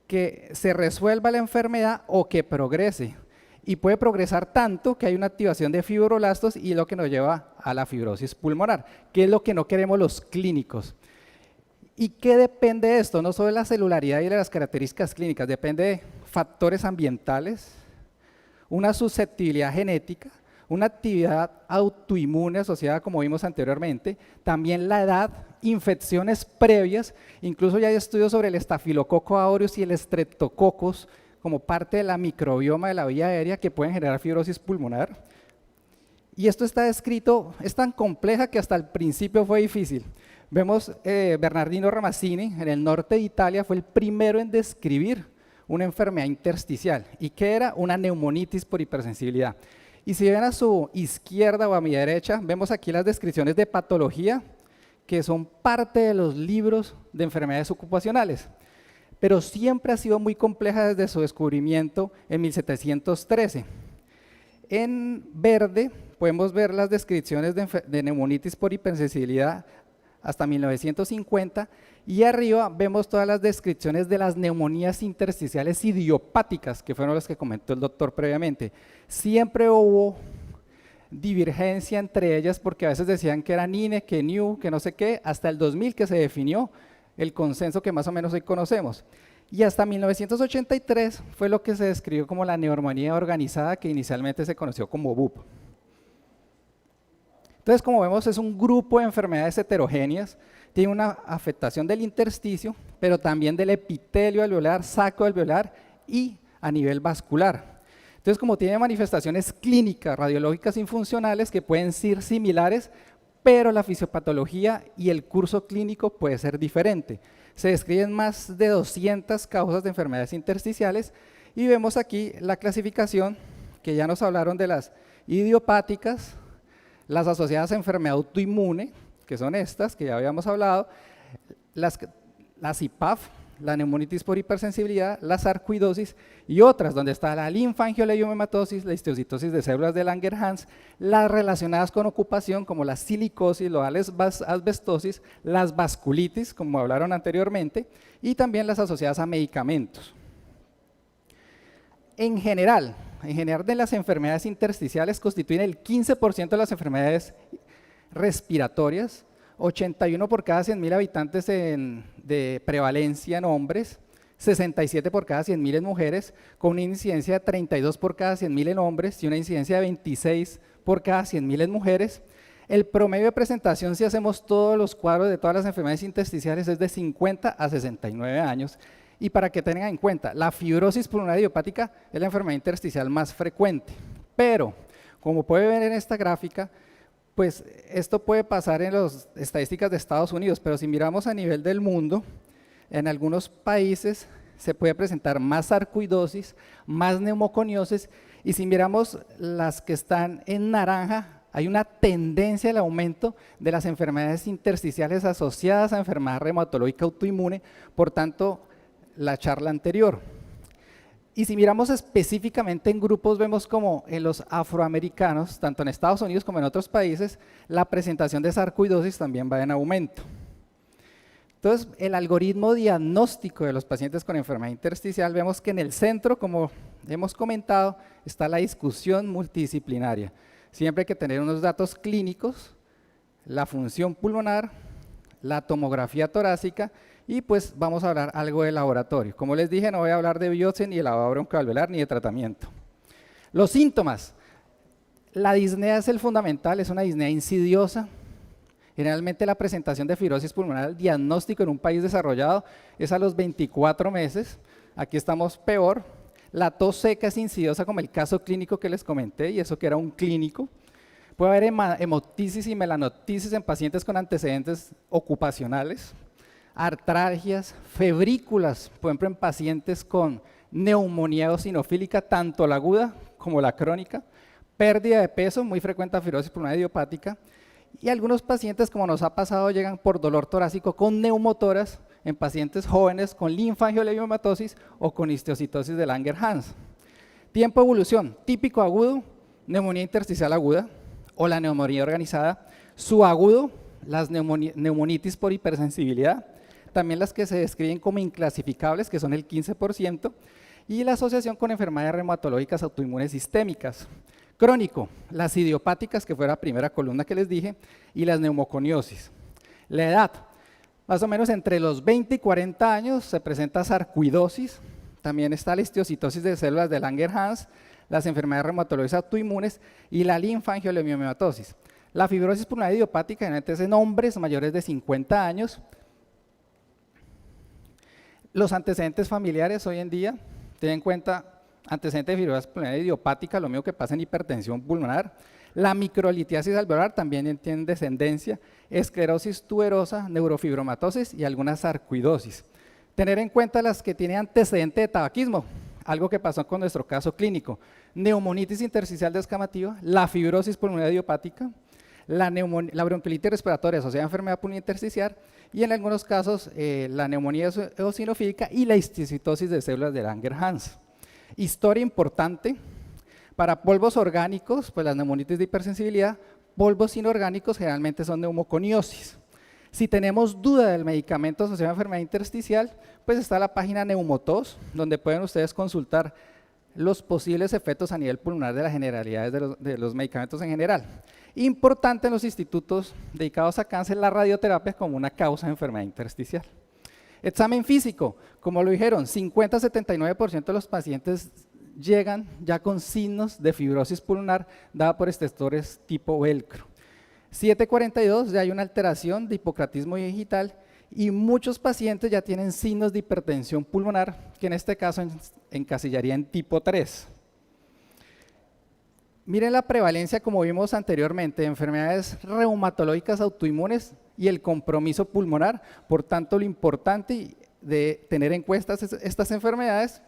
que se resuelva la enfermedad o que progrese, y puede progresar tanto que hay una activación de fibroblastos y lo que nos lleva a la fibrosis pulmonar, que es lo que no queremos los clínicos. ¿Y qué depende de esto? No solo de la celularidad y de las características clínicas, depende de factores ambientales, una susceptibilidad genética, una actividad autoinmune asociada, como vimos anteriormente, también la edad, infecciones previas, incluso ya hay estudios sobre el estafilococo aureus y el streptococcus como parte de la microbioma de la vía aérea que pueden generar fibrosis pulmonar. Y esto está descrito, es tan compleja que hasta el principio fue difícil. Vemos Bernardino Ramazzini, en el norte de Italia, fue el primero en describir una enfermedad intersticial. ¿Y qué era? Una neumonitis por hipersensibilidad. Y si ven a su izquierda o a mi derecha, vemos aquí las descripciones de patología que son parte de los libros de enfermedades ocupacionales, pero siempre ha sido muy compleja desde su descubrimiento en 1713. En verde podemos ver las descripciones de neumonitis por hipersensibilidad hasta 1950, y arriba vemos todas las descripciones de las neumonías intersticiales idiopáticas, que fueron las que comentó el doctor previamente. Siempre hubo divergencia entre ellas porque a veces decían que era NINE, que NIU, que no sé qué, hasta el 2000 que se definió el consenso que más o menos hoy conocemos. Y hasta 1983 fue lo que se describió como la neumonía organizada, que inicialmente se conoció como BUP. Entonces, como vemos, es un grupo de enfermedades heterogéneas, tiene una afectación del intersticio, pero también del epitelio alveolar, saco alveolar y a nivel vascular. Entonces, como tiene manifestaciones clínicas, radiológicas y funcionales que pueden ser similares, pero la fisiopatología y el curso clínico puede ser diferente. Se describen más de 200 causas de enfermedades intersticiales y vemos aquí la clasificación, que ya nos hablaron de las idiopáticas, las asociadas a enfermedad autoinmune, que son estas, que ya habíamos hablado, las IPAF, la neumonitis por hipersensibilidad, la sarcoidosis y otras, donde está la linfangioleumiomatosis, la histiocytosis de células de Langerhans, las relacionadas con ocupación, como la silicosis, la asbestosis, las vasculitis, como hablaron anteriormente, y también las asociadas a medicamentos. En general de las enfermedades intersticiales constituyen el 15% de las enfermedades respiratorias, 81 por cada 100.000 habitantes de prevalencia en hombres, 67 por cada 100.000 en mujeres, con una incidencia de 32 por cada 100.000 en hombres y una incidencia de 26 por cada 100.000 en mujeres. El promedio de presentación, si hacemos todos los cuadros de todas las enfermedades intersticiales, es de 50 a 69 años. Y para que tengan en cuenta, la fibrosis pulmonar idiopática es la enfermedad intersticial más frecuente, pero como puede ver en esta gráfica, pues esto puede pasar en las estadísticas de Estados Unidos, pero si miramos a nivel del mundo, en algunos países se puede presentar más sarcoidosis, más neumoconiosis, y si miramos las que están en naranja, hay una tendencia al aumento de las enfermedades intersticiales asociadas a enfermedad reumatológica autoinmune, por tanto, la charla anterior. Y si miramos específicamente en grupos, vemos como en los afroamericanos, tanto en Estados Unidos como en otros países, la presentación de sarcoidosis también va en aumento. Entonces, el algoritmo diagnóstico de los pacientes con enfermedad intersticial, vemos que en el centro, como hemos comentado, está la discusión multidisciplinaria. Siempre hay que tener unos datos clínicos, la función pulmonar, la tomografía torácica, y pues vamos a hablar algo de laboratorio. Como les dije, no voy a hablar de biopsia, ni de lavado broncoalveolar, ni de tratamiento. Los síntomas. La disnea es el fundamental, es una disnea insidiosa, Generalmente la presentación de fibrosis pulmonar, el diagnóstico en un país desarrollado es a los 24 meses. Aquí estamos peor. La tos seca es insidiosa como el caso clínico que les comenté, y eso que era un clínico. Puede haber hemotisis y melanotisis en pacientes con antecedentes ocupacionales, artralgias, febrículas, por ejemplo en pacientes con neumonía eosinofílica, tanto la aguda como la crónica, pérdida de peso, muy frecuente fibrosis pulmonar idiopática, y algunos pacientes, como nos ha pasado, llegan por dolor torácico con neumotoras en pacientes jóvenes con linfangioliomatosis o con histiocitosis de Langerhans. Tiempo de evolución, típico agudo, neumonía intersticial aguda o la neumonía organizada, subagudo, las neumonitis por hipersensibilidad, también las que se describen como inclasificables, que son el 15%, y la asociación con enfermedades reumatológicas autoinmunes sistémicas. Crónico, las idiopáticas, que fue la primera columna que les dije, y las neumoconiosis. La edad, más o menos entre los 20 y 40 años se presenta sarcoidosis, también está la histiocitosis de células de Langerhans, las enfermedades reumatológicas autoinmunes y la linfangioliomatosis. La fibrosis pulmonar idiopática generalmente es en hombres mayores de 50 años. Los antecedentes familiares hoy en día, ten en cuenta antecedentes de fibrosis pulmonar idiopática, lo mismo que pasa en hipertensión pulmonar. La microlitiasis alveolar también tiene descendencia, esclerosis tuberosa, neurofibromatosis y alguna sarcoidosis. Tener en cuenta las que tienen antecedente de tabaquismo, algo que pasó con nuestro caso clínico, neumonitis intersticial descamativa, la fibrosis pulmonar idiopática, la bronquiolitis respiratoria asociada a enfermedad pulmonar intersticial y en algunos casos la neumonía eosinofílica y la histocitosis de células de Langerhans. Historia importante, para polvos orgánicos, pues las neumonitis de hipersensibilidad, polvos inorgánicos generalmente son neumoconiosis. Si tenemos duda del medicamento asociado a enfermedad intersticial, pues está la página Neumotos, donde pueden ustedes consultar los posibles efectos a nivel pulmonar de las generalidades de los medicamentos en general. Importante en los institutos dedicados a cáncer, la radioterapia como una causa de enfermedad intersticial. Examen físico, como lo dijeron, 50-79% de los pacientes llegan ya con signos de fibrosis pulmonar dada por estestores tipo velcro. 742 ya hay una alteración de hipocratismo digital y muchos pacientes ya tienen signos de hipertensión pulmonar, que en este caso encasillaría en tipo 3. Miren la prevalencia, como vimos anteriormente, de enfermedades reumatológicas autoinmunes y el compromiso pulmonar. Por tanto, lo importante de tener en cuenta estas enfermedades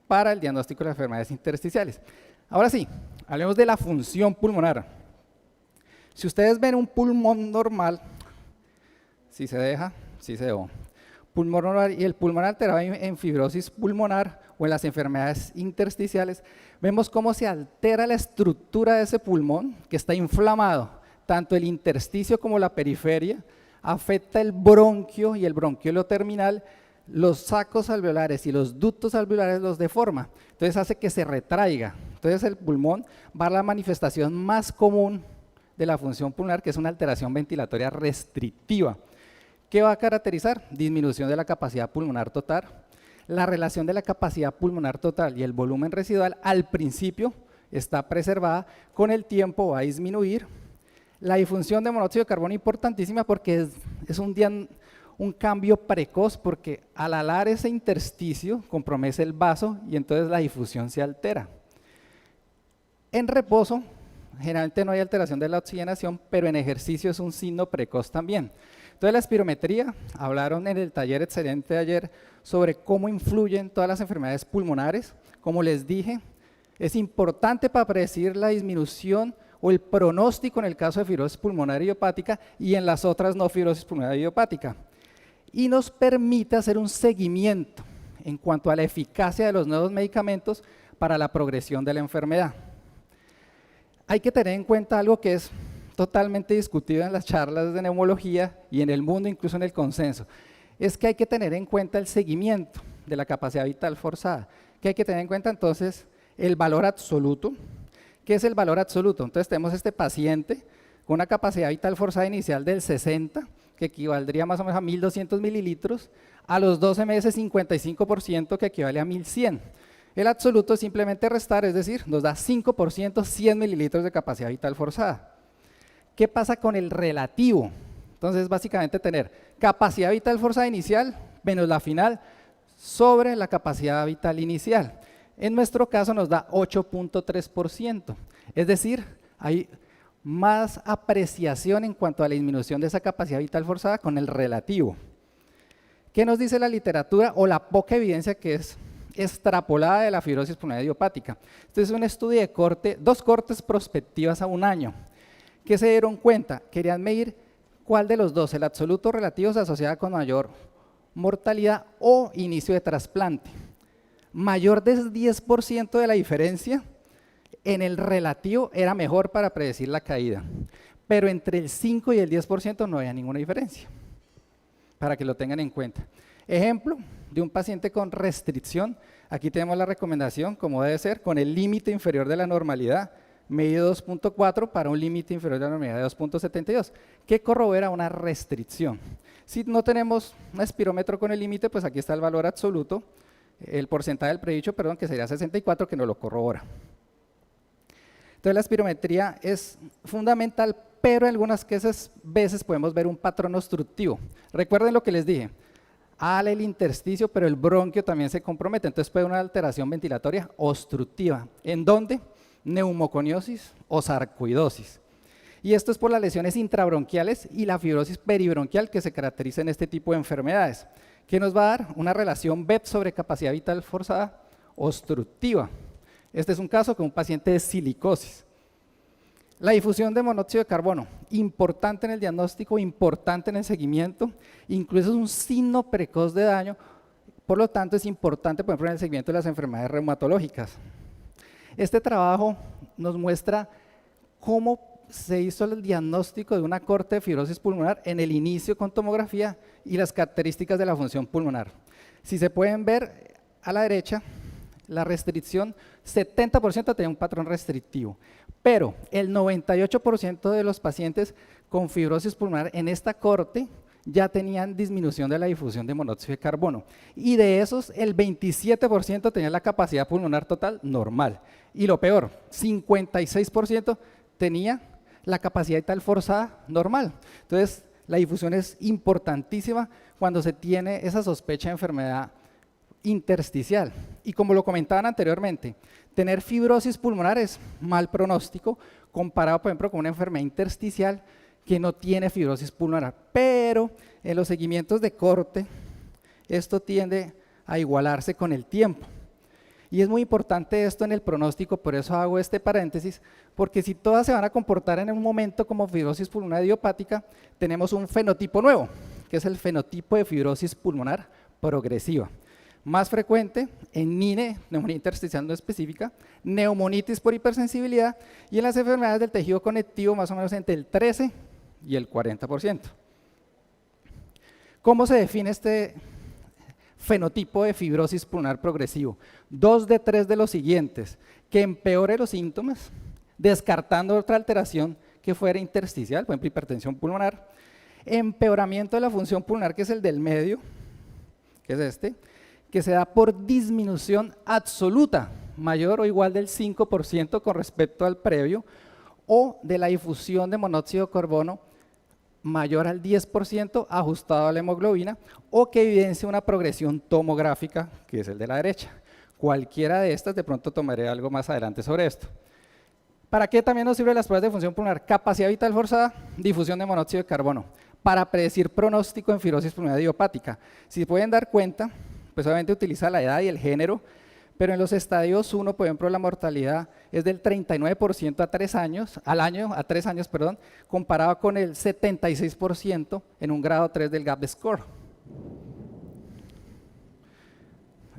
para el diagnóstico de las enfermedades intersticiales. Ahora sí, hablemos de la función pulmonar. Si ustedes ven un pulmón normal, si se deja, si se dejó, pulmón normal y el pulmón alterado en fibrosis pulmonar o en las enfermedades intersticiales, vemos cómo se altera la estructura de ese pulmón que está inflamado, tanto el intersticio como la periferia, afecta el bronquio y el bronquiolo terminal, los sacos alveolares y los ductos alveolares los deforma, entonces hace que se retraiga. Entonces el pulmón va a la manifestación más común de la función pulmonar, que es una alteración ventilatoria restrictiva. ¿Qué va a caracterizar? Disminución de la capacidad pulmonar total. La relación de la capacidad pulmonar total y el volumen residual al principio está preservada, con el tiempo va a disminuir. La disfunción de monóxido de carbono importantísima porque es un cambio precoz, porque al alar ese intersticio compromete el vaso y entonces la difusión se altera. En reposo, generalmente no hay alteración de la oxigenación, pero en ejercicio es un signo precoz también. Entonces la espirometría, hablaron en el taller excelente de ayer sobre cómo influyen todas las enfermedades pulmonares. Como les dije, es importante para predecir la disminución o el pronóstico en el caso de fibrosis pulmonar idiopática y en las otras no fibrosis pulmonar idiopática. Y nos permite hacer un seguimiento en cuanto a la eficacia de los nuevos medicamentos para la progresión de la enfermedad. Hay que tener en cuenta algo que es totalmente discutido en las charlas de neumología y en el mundo, incluso en el consenso, es que hay que tener en cuenta el seguimiento de la capacidad vital forzada, que hay que tener en cuenta entonces el valor absoluto. ¿Qué es el valor absoluto? Entonces tenemos este paciente con una capacidad vital forzada inicial del 60, que equivaldría más o menos a 1.200 mililitros, a los 12 meses 55%, que equivale a 1.100. El absoluto es simplemente restar, es decir, nos da 5%, 100 mililitros de capacidad vital forzada. ¿Qué pasa con el relativo? Entonces, básicamente tener capacidad vital forzada inicial menos la final sobre la capacidad vital inicial. En nuestro caso nos da 8.3%, es decir, hay más apreciación en cuanto a la disminución de esa capacidad vital forzada con el relativo. ¿Qué nos dice la literatura o la poca evidencia que es extrapolada de la fibrosis pulmonar idiopática? Este es un estudio de dos cortes prospectivas a un año. ¿Qué se dieron cuenta? Querían medir cuál de los dos, el absoluto o relativo, se asociaba con mayor mortalidad o inicio de trasplante. Mayor del 10% de la diferencia en el relativo era mejor para predecir la caída, pero entre el 5 y el 10% no había ninguna diferencia, para que lo tengan en cuenta. Ejemplo de un paciente con restricción, aquí tenemos la recomendación, como debe ser, con el límite inferior de la normalidad, medido 2.4 para un límite inferior de la normalidad de 2.72, que corrobora una restricción. Si no tenemos un espirómetro con el límite, pues aquí está el valor absoluto, el porcentaje del predicho, perdón, que sería 64, que nos lo corrobora. Entonces la espirometría es fundamental, pero en algunas veces podemos ver un patrón obstructivo. Recuerden lo que les dije, ala el intersticio, pero el bronquio también se compromete, entonces puede haber una alteración ventilatoria obstructiva. ¿En dónde? Neumoconiosis o sarcoidosis. Y esto es por las lesiones intrabronquiales y la fibrosis peribronquial que se caracteriza en este tipo de enfermedades, que nos va a dar una relación BEP sobre capacidad vital forzada obstructiva. Este es un caso con un paciente de silicosis. La difusión de monóxido de carbono, importante en el diagnóstico, importante en el seguimiento, incluso es un signo precoz de daño, por lo tanto es importante, por ejemplo, en el seguimiento de las enfermedades reumatológicas. Este trabajo nos muestra cómo se hizo el diagnóstico de una corte de fibrosis pulmonar en el inicio con tomografía y las características de la función pulmonar. Si se pueden ver a la derecha, la restricción, 70% tenía un patrón restrictivo, pero el 98% de los pacientes con fibrosis pulmonar en esta corte ya tenían disminución de la difusión de monóxido de carbono, y de esos el 27% tenía la capacidad pulmonar total normal, y lo peor, 56% tenía la capacidad vital forzada normal. Entonces la difusión es importantísima cuando se tiene esa sospecha de enfermedad intersticial. Y como lo comentaban anteriormente, tener fibrosis pulmonar es mal pronóstico comparado, por ejemplo, con una enfermedad intersticial que no tiene fibrosis pulmonar. Pero en los seguimientos de corte, esto tiende a igualarse con el tiempo. Y es muy importante esto en el pronóstico, por eso hago este paréntesis, porque si todas se van a comportar en un momento como fibrosis pulmonar idiopática, tenemos un fenotipo nuevo, que es el fenotipo de fibrosis pulmonar progresiva. Más frecuente en NINE, neumonía intersticial no específica, neumonitis por hipersensibilidad, y en las enfermedades del tejido conectivo más o menos entre el 13 y el 40%. ¿Cómo se define este fenotipo de fibrosis pulmonar progresivo? 2 de 3 de los siguientes, que empeore los síntomas, descartando otra alteración que fuera intersticial, por ejemplo hipertensión pulmonar, empeoramiento de la función pulmonar, que es el del medio, que es este, que se da por disminución absoluta, mayor o igual del 5% con respecto al previo, o de la difusión de monóxido de carbono mayor al 10% ajustado a la hemoglobina, o que evidencia una progresión tomográfica, que es el de la derecha. Cualquiera de estas, de pronto tomaré algo más adelante sobre esto. ¿Para qué también nos sirven las pruebas de función pulmonar? Capacidad vital forzada, difusión de monóxido de carbono, para predecir pronóstico en fibrosis pulmonar idiopática. Si se pueden dar cuenta, pues obviamente utiliza la edad y el género, pero en los estadios 1, por ejemplo, la mortalidad es del 39% a 3 años, comparado con el 76% en un grado 3 del GAP score.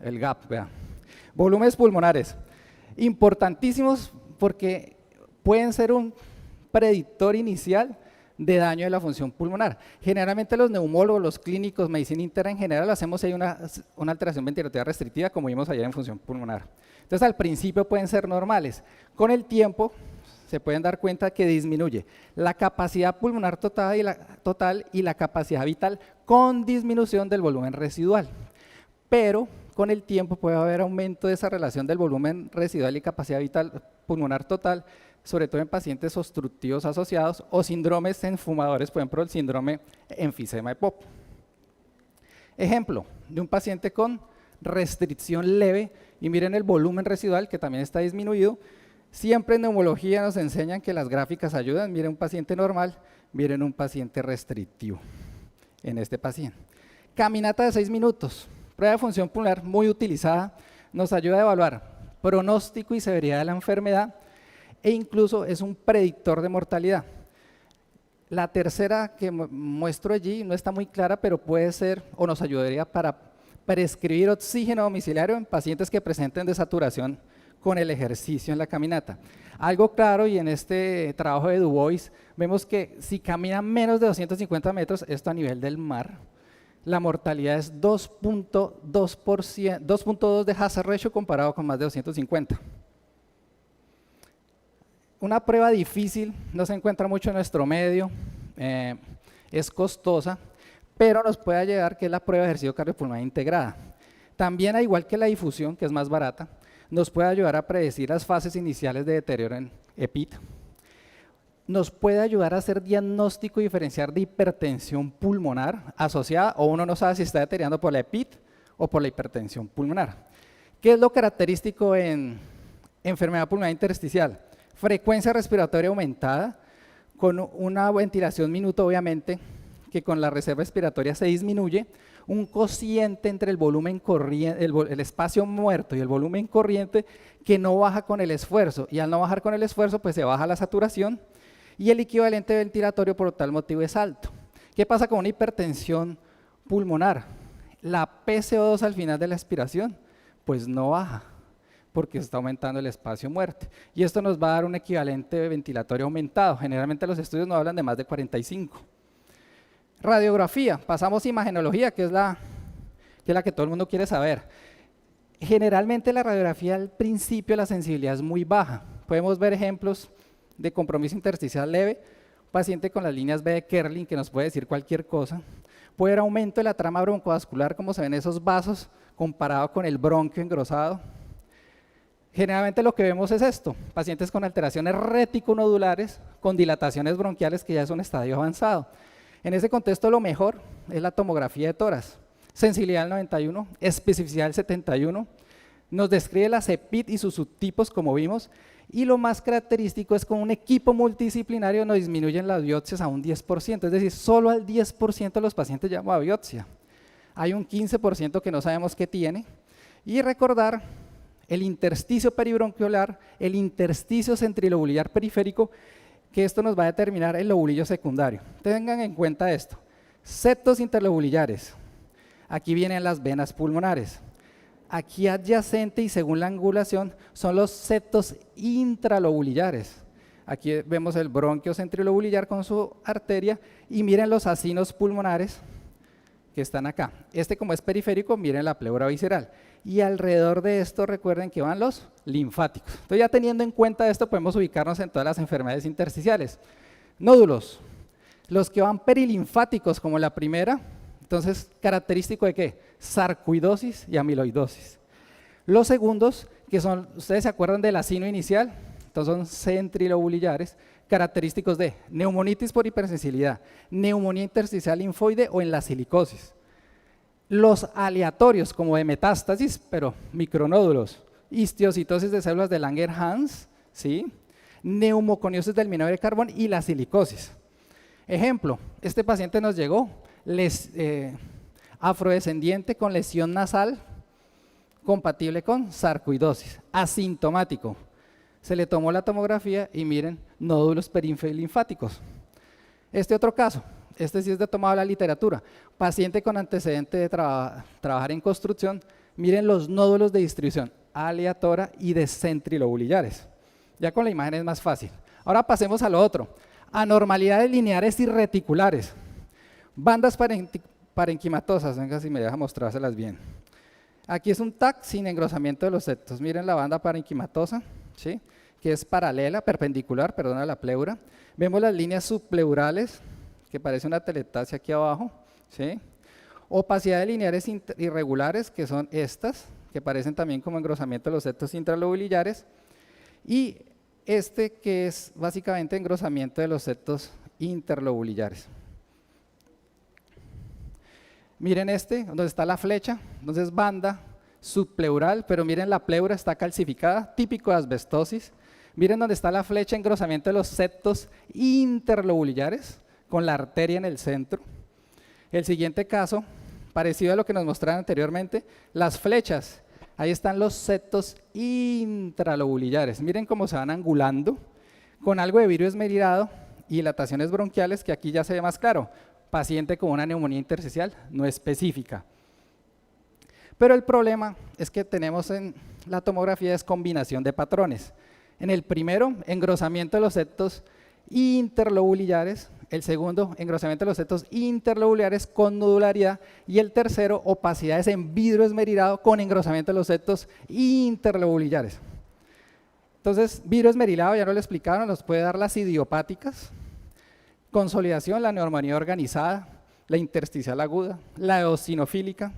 El GAP, vean. Volúmenes pulmonares, importantísimos porque pueden ser un predictor inicial de daño de la función pulmonar. Generalmente los neumólogos, los clínicos, medicina interna en general, hacemos ahí una alteración ventilatoria restrictiva, como vimos ayer en función pulmonar. Entonces al principio pueden ser normales, con el tiempo se pueden dar cuenta que disminuye la capacidad pulmonar total y la capacidad vital con disminución del volumen residual, pero con el tiempo puede haber aumento de esa relación del volumen residual y capacidad vital pulmonar total, sobre todo en pacientes obstructivos asociados o síndromes en fumadores, por ejemplo, el síndrome enfisema EPOP. Ejemplo de un paciente con restricción leve, y miren el volumen residual que también está disminuido. Siempre en neumología nos enseñan que las gráficas ayudan. Miren un paciente normal, miren un paciente restrictivo en este paciente. Caminata de 6 minutos, prueba de función pulmonar muy utilizada, nos ayuda a evaluar pronóstico y severidad de la enfermedad e incluso es un predictor de mortalidad. La tercera que muestro allí no está muy clara, pero puede ser o nos ayudaría para prescribir oxígeno domiciliario en pacientes que presenten desaturación con el ejercicio en la caminata. Algo claro, y en este trabajo de Dubois vemos que si caminan menos de 250 metros, esto a nivel del mar, la mortalidad es 2.2 de hazard ratio comparado con más de 250. Una prueba difícil, no se encuentra mucho en nuestro medio, es costosa, pero nos puede ayudar, que es la prueba de ejercicio cardiopulmonar integrada. También, al igual que la difusión, que es más barata, nos puede ayudar a predecir las fases iniciales de deterioro en EPIT. Nos puede ayudar a hacer diagnóstico y diferenciar de hipertensión pulmonar asociada, o uno no sabe si está deteriorando por la EPIT o por la hipertensión pulmonar. ¿Qué es lo característico en enfermedad pulmonar intersticial? Frecuencia respiratoria aumentada, con una ventilación minuto, obviamente, que con la reserva respiratoria se disminuye, un cociente entre el volumen corriente, el espacio muerto y el volumen corriente que no baja con el esfuerzo, y al no bajar con el esfuerzo pues se baja la saturación, y el equivalente ventilatorio por tal motivo es alto. ¿Qué pasa con una hipertensión pulmonar? La PCO2 al final de la expiración pues no baja, porque está aumentando el espacio muerto, y esto nos va a dar un equivalente ventilatorio aumentado. Generalmente los estudios no hablan de más de 45. Radiografía, pasamos a imagenología, que es la que todo el mundo quiere saber. Generalmente la radiografía al principio la sensibilidad es muy baja. Podemos ver ejemplos de compromiso intersticial leve, paciente con las líneas B de Kerlin, que nos puede decir cualquier cosa. Puede haber aumento de la trama broncovascular, como se ven esos vasos, comparado con el bronquio engrosado. Generalmente lo que vemos es esto, pacientes con alteraciones reticonodulares, con dilataciones bronquiales, que ya es un estadio avanzado. En ese contexto lo mejor es la tomografía de tórax. Sensibilidad del 91, especificidad del 71, nos describe la EPIT y sus subtipos, como vimos, y lo más característico es que con un equipo multidisciplinario nos disminuyen las biopsias a un 10%, es decir, solo al 10% de los pacientes llaman a biopsia. Hay un 15% que no sabemos qué tiene, y recordar el intersticio peribronquiolar, el intersticio centrilobular periférico, que esto nos va a determinar el lobulillo secundario. Tengan en cuenta esto, septos interlobulares, aquí vienen las venas pulmonares, aquí adyacente y según la angulación son los septos intralobulares. Aquí vemos el bronquio centrilobular con su arteria, y miren los acinos pulmonares que están acá. Este, como es periférico, miren la pleura visceral. Y alrededor de esto recuerden que van los linfáticos. Entonces, ya teniendo en cuenta esto, podemos ubicarnos en todas las enfermedades intersticiales. Nódulos, los que van perilinfáticos como la primera, entonces, ¿característico de qué? Sarcoidosis y amiloidosis. Los segundos, que son, ¿ustedes se acuerdan del acino inicial? Entonces son centrilobulares, característicos de neumonitis por hipersensibilidad, neumonía intersticial linfoide o en la silicosis. Los aleatorios, como de metástasis, pero micronódulos, histiocitosis de células de Langerhans, ¿sí? Neumoconiosis del minero de carbón y la silicosis. Ejemplo, este paciente nos llegó, afrodescendiente con lesión nasal, compatible con sarcoidosis, asintomático. Se le tomó la tomografía y miren, nódulos linfáticos. Este otro caso, este sí es de tomado de la literatura, paciente con antecedente de trabajar en construcción, miren los nódulos de distribución aleatoria y de centrilobulares. Ya con la imagen es más fácil. Ahora pasemos a lo otro, anormalidades lineares y reticulares, bandas parenquimatosas, venga si me deja mostrárselas bien. Aquí es un TAC sin engrosamiento de los septos, miren la banda parenquimatosa, ¿sí? Que es paralela, perpendicular, perdón, a la pleura. Vemos las líneas subpleurales, que parece una teletasia aquí abajo, ¿sí? Opacidades lineares irregulares, que son estas, que parecen también como engrosamiento de los septos intralobulares, y este que es básicamente engrosamiento de los septos interlobulillares. Miren este, donde está la flecha, entonces banda subpleural, pero miren la pleura está calcificada, típico de asbestosis. Miren donde está la flecha, engrosamiento de los septos interlobulillares, con la arteria en el centro. El siguiente caso, parecido a lo que nos mostraron anteriormente, las flechas, ahí están los septos intralobulillares. Miren cómo se van angulando, con algo de vidrio esmerilado y dilataciones bronquiales, que aquí ya se ve más claro. Paciente con una neumonía intersticial no específica. Pero el problema es que tenemos en la tomografía es combinación de patrones. En el primero, engrosamiento de los septos interlobulillares. El segundo, engrosamiento de los septos interlobulillares con nodularidad. Y el tercero, opacidades en vidrio esmerilado con engrosamiento de los septos interlobulillares. Entonces, vidrio esmerilado, ya no lo explicaron, nos puede dar las idiopáticas. Consolidación, la neumonía organizada, la intersticial aguda, la eosinofílica,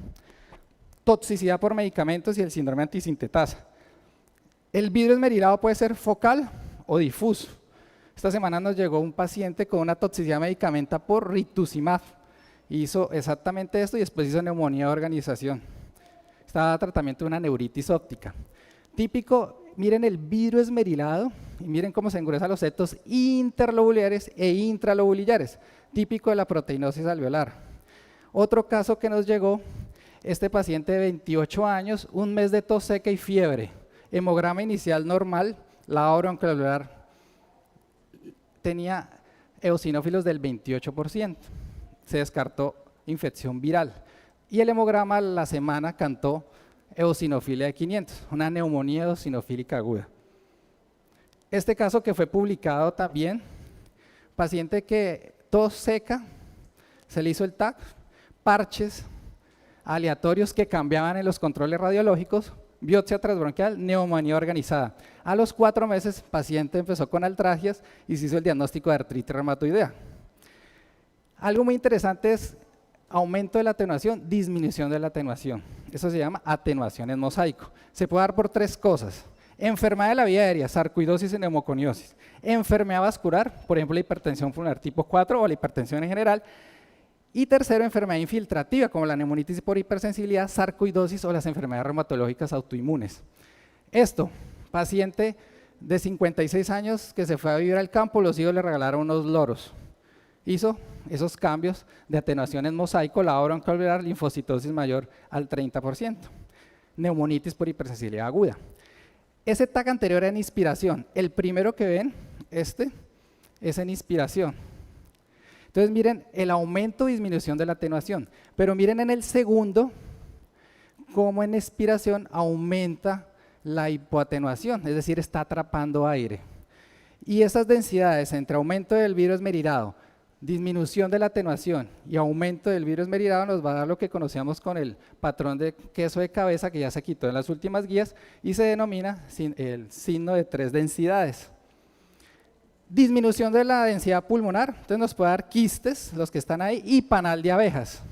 toxicidad por medicamentos y el síndrome antisintetasa. El vidrio esmerilado puede ser focal o difuso. Esta semana nos llegó un paciente con una toxicidad medicamenta por rituximab. Hizo exactamente esto y después hizo neumonía de organización. Estaba en tratamiento de una neuritis óptica. Típico, miren el vidrio esmerilado y miren cómo se engruesan los septos interlobulares e intralobulillares, típico de la proteinosis alveolar. Otro caso que nos llegó, este paciente de 28 años, un mes de tos seca y fiebre, hemograma inicial normal, la broncoalveolar tenía eosinófilos del 28%, se descartó infección viral y el hemograma la semana cantó eosinofilia de 500, una neumonía eosinofílica aguda. Este caso que fue publicado también, paciente que tos seca, se le hizo el TAC, parches aleatorios que cambiaban en los controles radiológicos, biopsia transbronquial, neumonía organizada. A los 4 meses, paciente empezó con altragias y se hizo el diagnóstico de artritis reumatoidea. Algo muy interesante es aumento de la atenuación, disminución de la atenuación. Eso se llama atenuación en mosaico. Se puede dar por 3 cosas. Enfermedad de la vía aérea, sarcoidosis y neumoconiosis. Enfermedad vascular, por ejemplo, la hipertensión pulmonar tipo 4 o la hipertensión en general. Y tercero, enfermedad infiltrativa, como la neumonitis por hipersensibilidad, sarcoidosis o las enfermedades reumatológicas autoinmunes. Esto, paciente de 56 años que se fue a vivir al campo, los hijos le regalaron unos loros. Hizo esos cambios de atenuación en mosaico, la broncoalveolar, linfocitosis mayor al 30%. Neumonitis por hipersensibilidad aguda. Ese TAC anterior era en inspiración. El primero que ven, este, es en inspiración. Entonces miren el aumento o disminución de la atenuación, pero miren en el segundo cómo en expiración aumenta la hipoatenuación, es decir, está atrapando aire. Y esas densidades entre aumento del vidrio esmerilado, disminución de la atenuación y aumento del vidrio esmerilado nos va a dar lo que conocíamos con el patrón de queso de cabeza que ya se quitó en las últimas guías y se denomina el signo de 3 densidades. Disminución de la densidad pulmonar, entonces nos puede dar quistes, los que están ahí, y panal de abejas.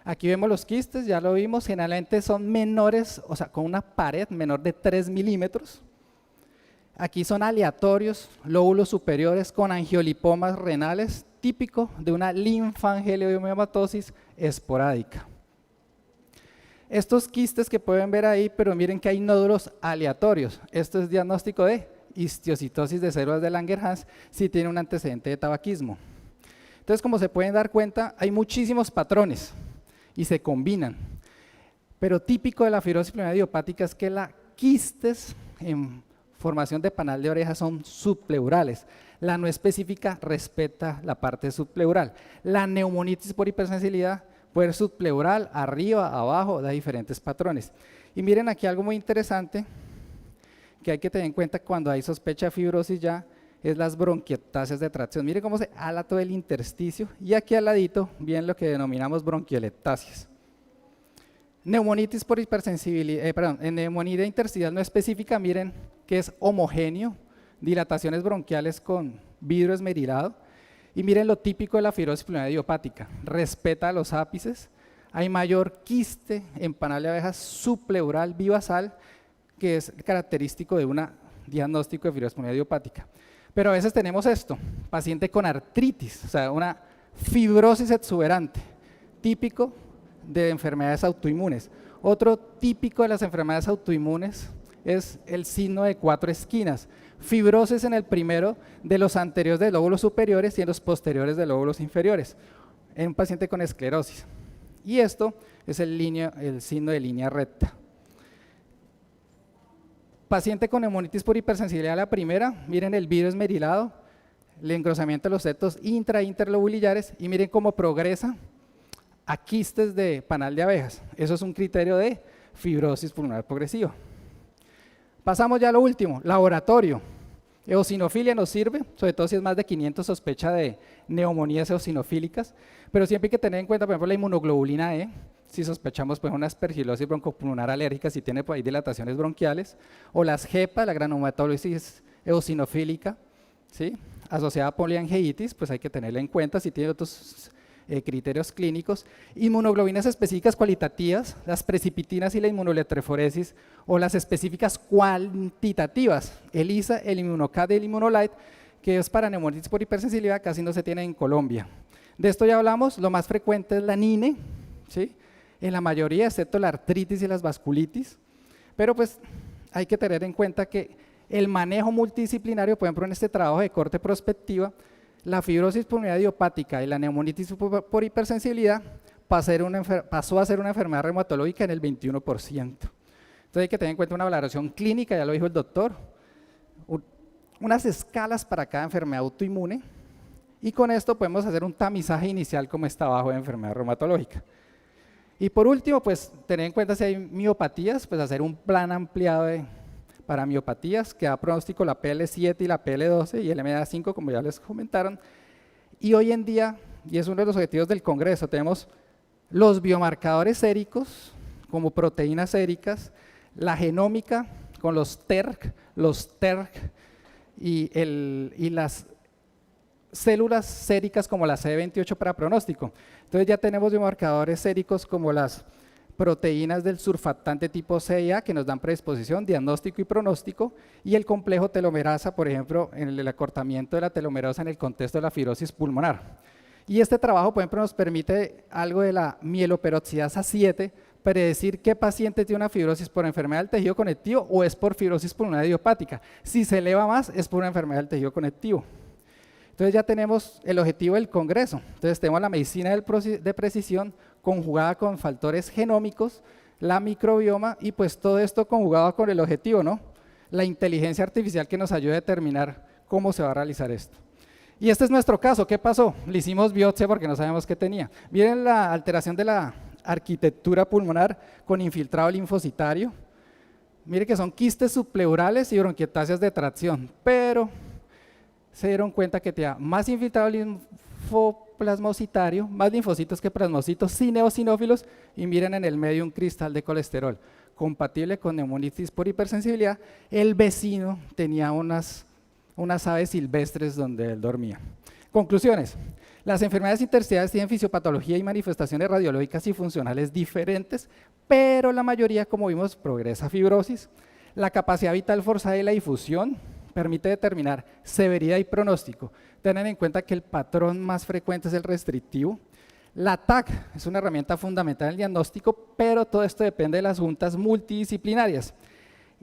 Aquí vemos los quistes, ya lo vimos, generalmente son menores, o sea, con una pared menor de 3 milímetros. Aquí son aleatorios, lóbulos superiores con angiolipomas renales, típico de una linfangioliomatosis esporádica. Estos quistes que pueden ver ahí, pero miren que hay nódulos aleatorios. Esto es diagnóstico de histiocitosis de células de Langerhans si tiene un antecedente de tabaquismo. Entonces, como se pueden dar cuenta, hay muchísimos patrones y se combinan. Pero típico de la fibrosis pulmonar idiopática es que las quistes en formación de panal de oreja son subpleurales. La no específica respeta la parte subpleural. La neumonitis por hipersensibilidad puede ser subpleural, arriba, abajo, da diferentes patrones. Y miren aquí algo muy interesante que hay que tener en cuenta cuando hay sospecha de fibrosis ya, es las bronquiectasias de tracción. Miren cómo se ala todo el intersticio y aquí al ladito viene lo que denominamos bronquiolectasias. Neumonitis por hipersensibilidad, en neumonía intersticial no específica, miren que es homogéneo, dilataciones bronquiales con vidrio esmerilado y miren lo típico de la fibrosis pulmonar idiopática, respeta los ápices, hay mayor quiste en panal de abejas subpleural bivasal que es característico de una diagnóstico de fibrosis pulmonar idiopática. Pero a veces tenemos esto, paciente con artritis, o sea, una fibrosis exuberante, típico de enfermedades autoinmunes. Otro típico de las enfermedades autoinmunes es el signo de 4 esquinas, fibrosis en el primero de los anteriores de lóbulos superiores y en los posteriores de lóbulos inferiores, en un paciente con esclerosis. Y esto es el signo de línea recta. Paciente con neumonitis por hipersensibilidad a la primera, miren el vidrio esmerilado, el engrosamiento de los septos interlobulillares y miren cómo progresa a quistes de panal de abejas. Eso es un criterio de fibrosis pulmonar progresiva. Pasamos ya a lo último, laboratorio. Eosinofilia nos sirve, sobre todo si es más de 500 sospecha de neumonías eosinofílicas, pero siempre hay que tener en cuenta, por ejemplo, la inmunoglobulina E, si sospechamos pues, una aspergilosis broncopulmonar alérgica, si tiene por ahí dilataciones bronquiales, o las GEPA, la granulomatolosis eosinofílica, ¿sí? Asociada a poliangeitis, pues hay que tenerla en cuenta, si tiene otros criterios clínicos. Inmunoglobulinas específicas cualitativas, las precipitinas y la inmunoelectroforesis, o las específicas cuantitativas, el ISA, el Immunocad y el Immunolite, que es para neumonitis por hipersensibilidad, casi no se tiene en Colombia. De esto ya hablamos, lo más frecuente es la NINE, ¿sí? En la mayoría, excepto la artritis y las vasculitis, pero pues hay que tener en cuenta que el manejo multidisciplinario, por ejemplo en este trabajo de corte prospectiva, la fibrosis pulmonar idiopática y la neumonitis por hipersensibilidad pasó a ser una enfermedad reumatológica en el 21%. Entonces hay que tener en cuenta una valoración clínica, ya lo dijo el doctor, unas escalas para cada enfermedad autoinmune, y con esto podemos hacer un tamizaje inicial como está abajo de enfermedad reumatológica. Y por último, pues tener en cuenta si hay miopatías, pues hacer un plan ampliado para miopatías, que da pronóstico la PL7 y la PL12 y el MDA5, como ya les comentaron. Y hoy en día, y es uno de los objetivos del Congreso, tenemos los biomarcadores séricos, como proteínas séricas, la genómica con los TERC y las células séricas como la CD28 para pronóstico. Entonces ya tenemos biomarcadores séricos como las proteínas del surfactante tipo C y A que nos dan predisposición, diagnóstico y pronóstico, y el complejo telomerasa, por ejemplo, en el acortamiento de la telomerasa en el contexto de la fibrosis pulmonar. Y este trabajo, por ejemplo, nos permite algo de la mieloperoxidasa 7, predecir qué paciente tiene una fibrosis por enfermedad del tejido conectivo o es por fibrosis pulmonar idiopática. Si se eleva más, es por una enfermedad del tejido conectivo. Entonces ya tenemos el objetivo del Congreso. Entonces tenemos la medicina de precisión conjugada con factores genómicos, la microbioma y pues todo esto conjugado con el objetivo, ¿no? La inteligencia artificial que nos ayude a determinar cómo se va a realizar esto. Y este es nuestro caso. ¿Qué pasó? Le hicimos biopsia porque no sabemos qué tenía. Miren la alteración de la arquitectura pulmonar con infiltrado linfocitario. Miren que son quistes subpleurales y bronquiectasias de tracción, pero se dieron cuenta que tenía más infiltrado linfoplasmocitario, más linfocitos que plasmocitos, sin eosinófilos, y miren en el medio un cristal de colesterol, compatible con neumonitis por hipersensibilidad. El vecino tenía unas aves silvestres donde él dormía. Conclusiones. Las enfermedades intersticiales tienen fisiopatología y manifestaciones radiológicas y funcionales diferentes, pero la mayoría, como vimos, progresa a fibrosis. La capacidad vital forzada y la difusión permite determinar severidad y pronóstico. Tener en cuenta que el patrón más frecuente es el restrictivo. La TAC es una herramienta fundamental en el diagnóstico, pero todo esto depende de las juntas multidisciplinarias.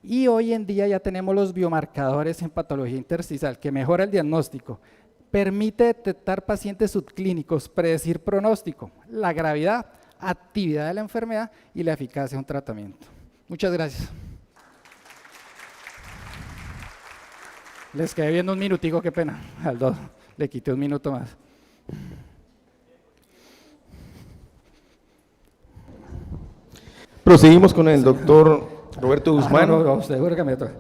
Y hoy en día ya tenemos los biomarcadores en patología intersticial que mejora el diagnóstico, permite detectar pacientes subclínicos, predecir pronóstico, la gravedad, actividad de la enfermedad y la eficacia de un tratamiento. Muchas gracias. Les quedé viendo un minutico, qué pena, al 2 le quité un minuto más. Proseguimos con el doctor Roberto Guzmán. No, seguro que me toca.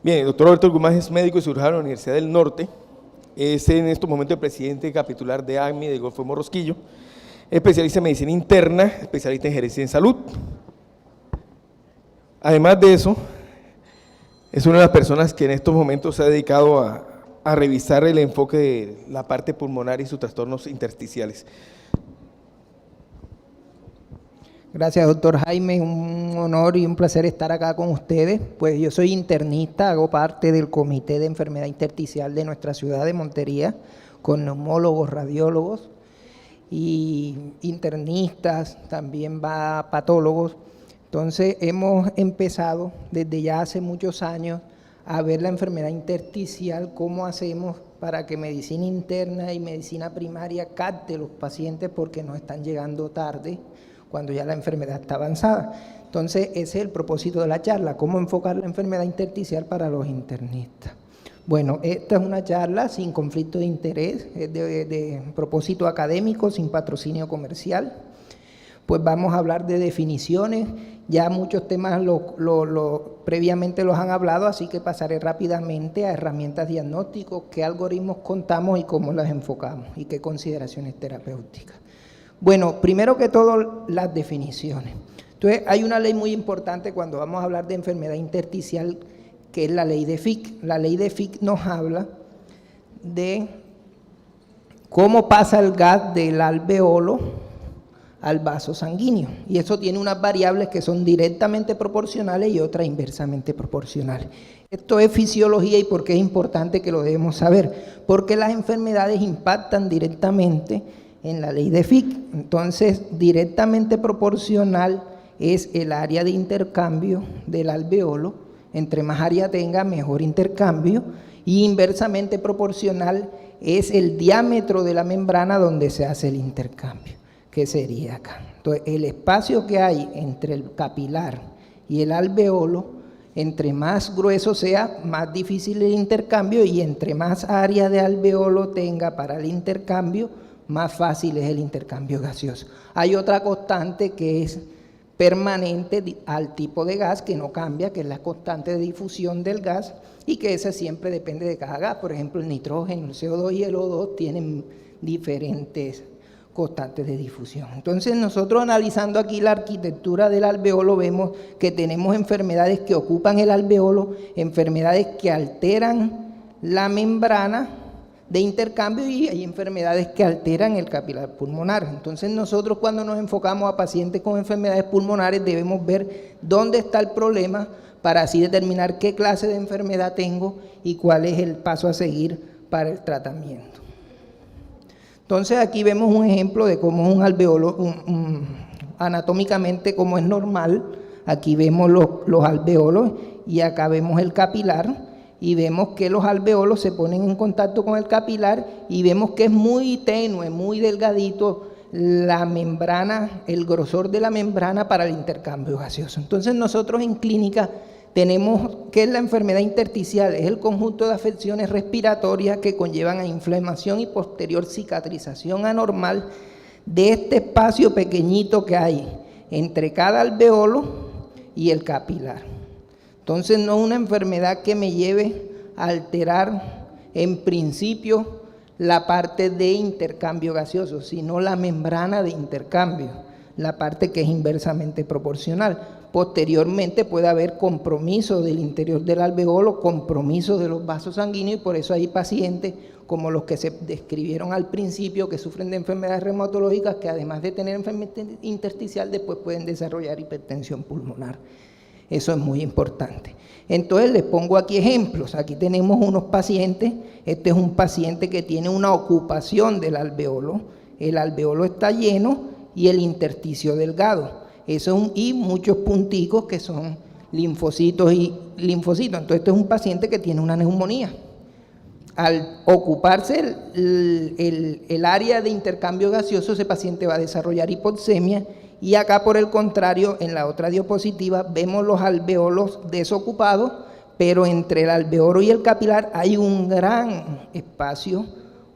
Bien, el doctor Roberto Guzmán es médico y cirujano de la Universidad del Norte, es en estos momentos el presidente capitular de ACMI del Golfo de Morrosquillo, especialista en medicina interna, especialista en gerencia en salud. Además de eso, es una de las personas que en estos momentos se ha dedicado a revisar el enfoque de la parte pulmonar y sus trastornos intersticiales. Gracias, doctor Jaime. Un honor y un placer estar acá con ustedes. Pues yo soy internista, hago parte del Comité de Enfermedad Intersticial de nuestra ciudad de Montería, con neumólogos, radiólogos y internistas, también va patólogos. Entonces hemos empezado desde ya hace muchos años a ver la enfermedad intersticial, cómo hacemos para que medicina interna y medicina primaria capte los pacientes porque nos están llegando tarde, cuando ya la enfermedad está avanzada. Entonces, ese es el propósito de la charla, cómo enfocar la enfermedad intersticial para los internistas. Bueno, esta es una charla sin conflicto de interés, de propósito académico, sin patrocinio comercial. Pues vamos a hablar de definiciones, ya muchos temas previamente los han hablado, así que pasaré rápidamente a herramientas diagnósticos, qué algoritmos contamos y cómo las enfocamos y qué consideraciones terapéuticas. Bueno, primero que todo, las definiciones. Entonces, hay una ley muy importante cuando vamos a hablar de enfermedad intersticial, que es la ley de Fick. La ley de Fick nos habla de cómo pasa el gas del alveolo al vaso sanguíneo. Y eso tiene unas variables que son directamente proporcionales y otras inversamente proporcionales. Esto es fisiología y por qué es importante que lo debemos saber. Porque las enfermedades impactan directamente en la ley de Fick. Entonces, directamente proporcional es el área de intercambio del alveolo. Entre más área tenga, mejor intercambio. Y inversamente proporcional es el diámetro de la membrana donde se hace el intercambio, que sería acá. Entonces, el espacio que hay entre el capilar y el alveolo, entre más grueso sea, más difícil el intercambio, y entre más área de alveolo tenga para el intercambio, más fácil es el intercambio gaseoso. Hay otra constante que es permanente al tipo de gas, que no cambia, que es la constante de difusión del gas, y que esa siempre depende de cada gas. Por ejemplo, el nitrógeno, el CO2 y el O2 tienen diferentes constantes de difusión. Entonces, nosotros analizando aquí la arquitectura del alveolo, vemos que tenemos enfermedades que ocupan el alveolo, enfermedades que alteran la membrana de intercambio, y hay enfermedades que alteran el capilar pulmonar. Entonces, nosotros cuando nos enfocamos a pacientes con enfermedades pulmonares debemos ver dónde está el problema para así determinar qué clase de enfermedad tengo y cuál es el paso a seguir para el tratamiento. Entonces, aquí vemos un ejemplo de cómo es un alveolo, anatómicamente como es normal. Aquí vemos los alveolos y acá vemos el capilar. Y vemos que los alveolos se ponen en contacto con el capilar y vemos que es muy tenue, muy delgadito la membrana, el grosor de la membrana para el intercambio gaseoso. Entonces, nosotros en clínica tenemos que la enfermedad intersticial es el conjunto de afecciones respiratorias que conllevan a inflamación y posterior cicatrización anormal de este espacio pequeñito que hay entre cada alveolo y el capilar. Entonces, no es una enfermedad que me lleve a alterar en principio la parte de intercambio gaseoso, sino la membrana de intercambio, la parte que es inversamente proporcional. Posteriormente puede haber compromiso del interior del alveolo, compromiso de los vasos sanguíneos, y por eso hay pacientes como los que se describieron al principio, que sufren de enfermedades reumatológicas, que además de tener enfermedad intersticial, después pueden desarrollar hipertensión pulmonar. Eso es muy importante. Entonces, les pongo aquí ejemplos. Aquí tenemos unos pacientes. Este es un paciente que tiene una ocupación del alveolo. El alveolo está lleno y el intersticio delgado. Eso y muchos punticos que son linfocitos y linfocitos. Entonces, este es un paciente que tiene una neumonía. Al ocuparse el área de intercambio gaseoso, ese paciente va a desarrollar hipoxemia. Y acá, por el contrario, en la otra diapositiva, vemos los alveolos desocupados, pero entre el alveolo y el capilar hay un gran espacio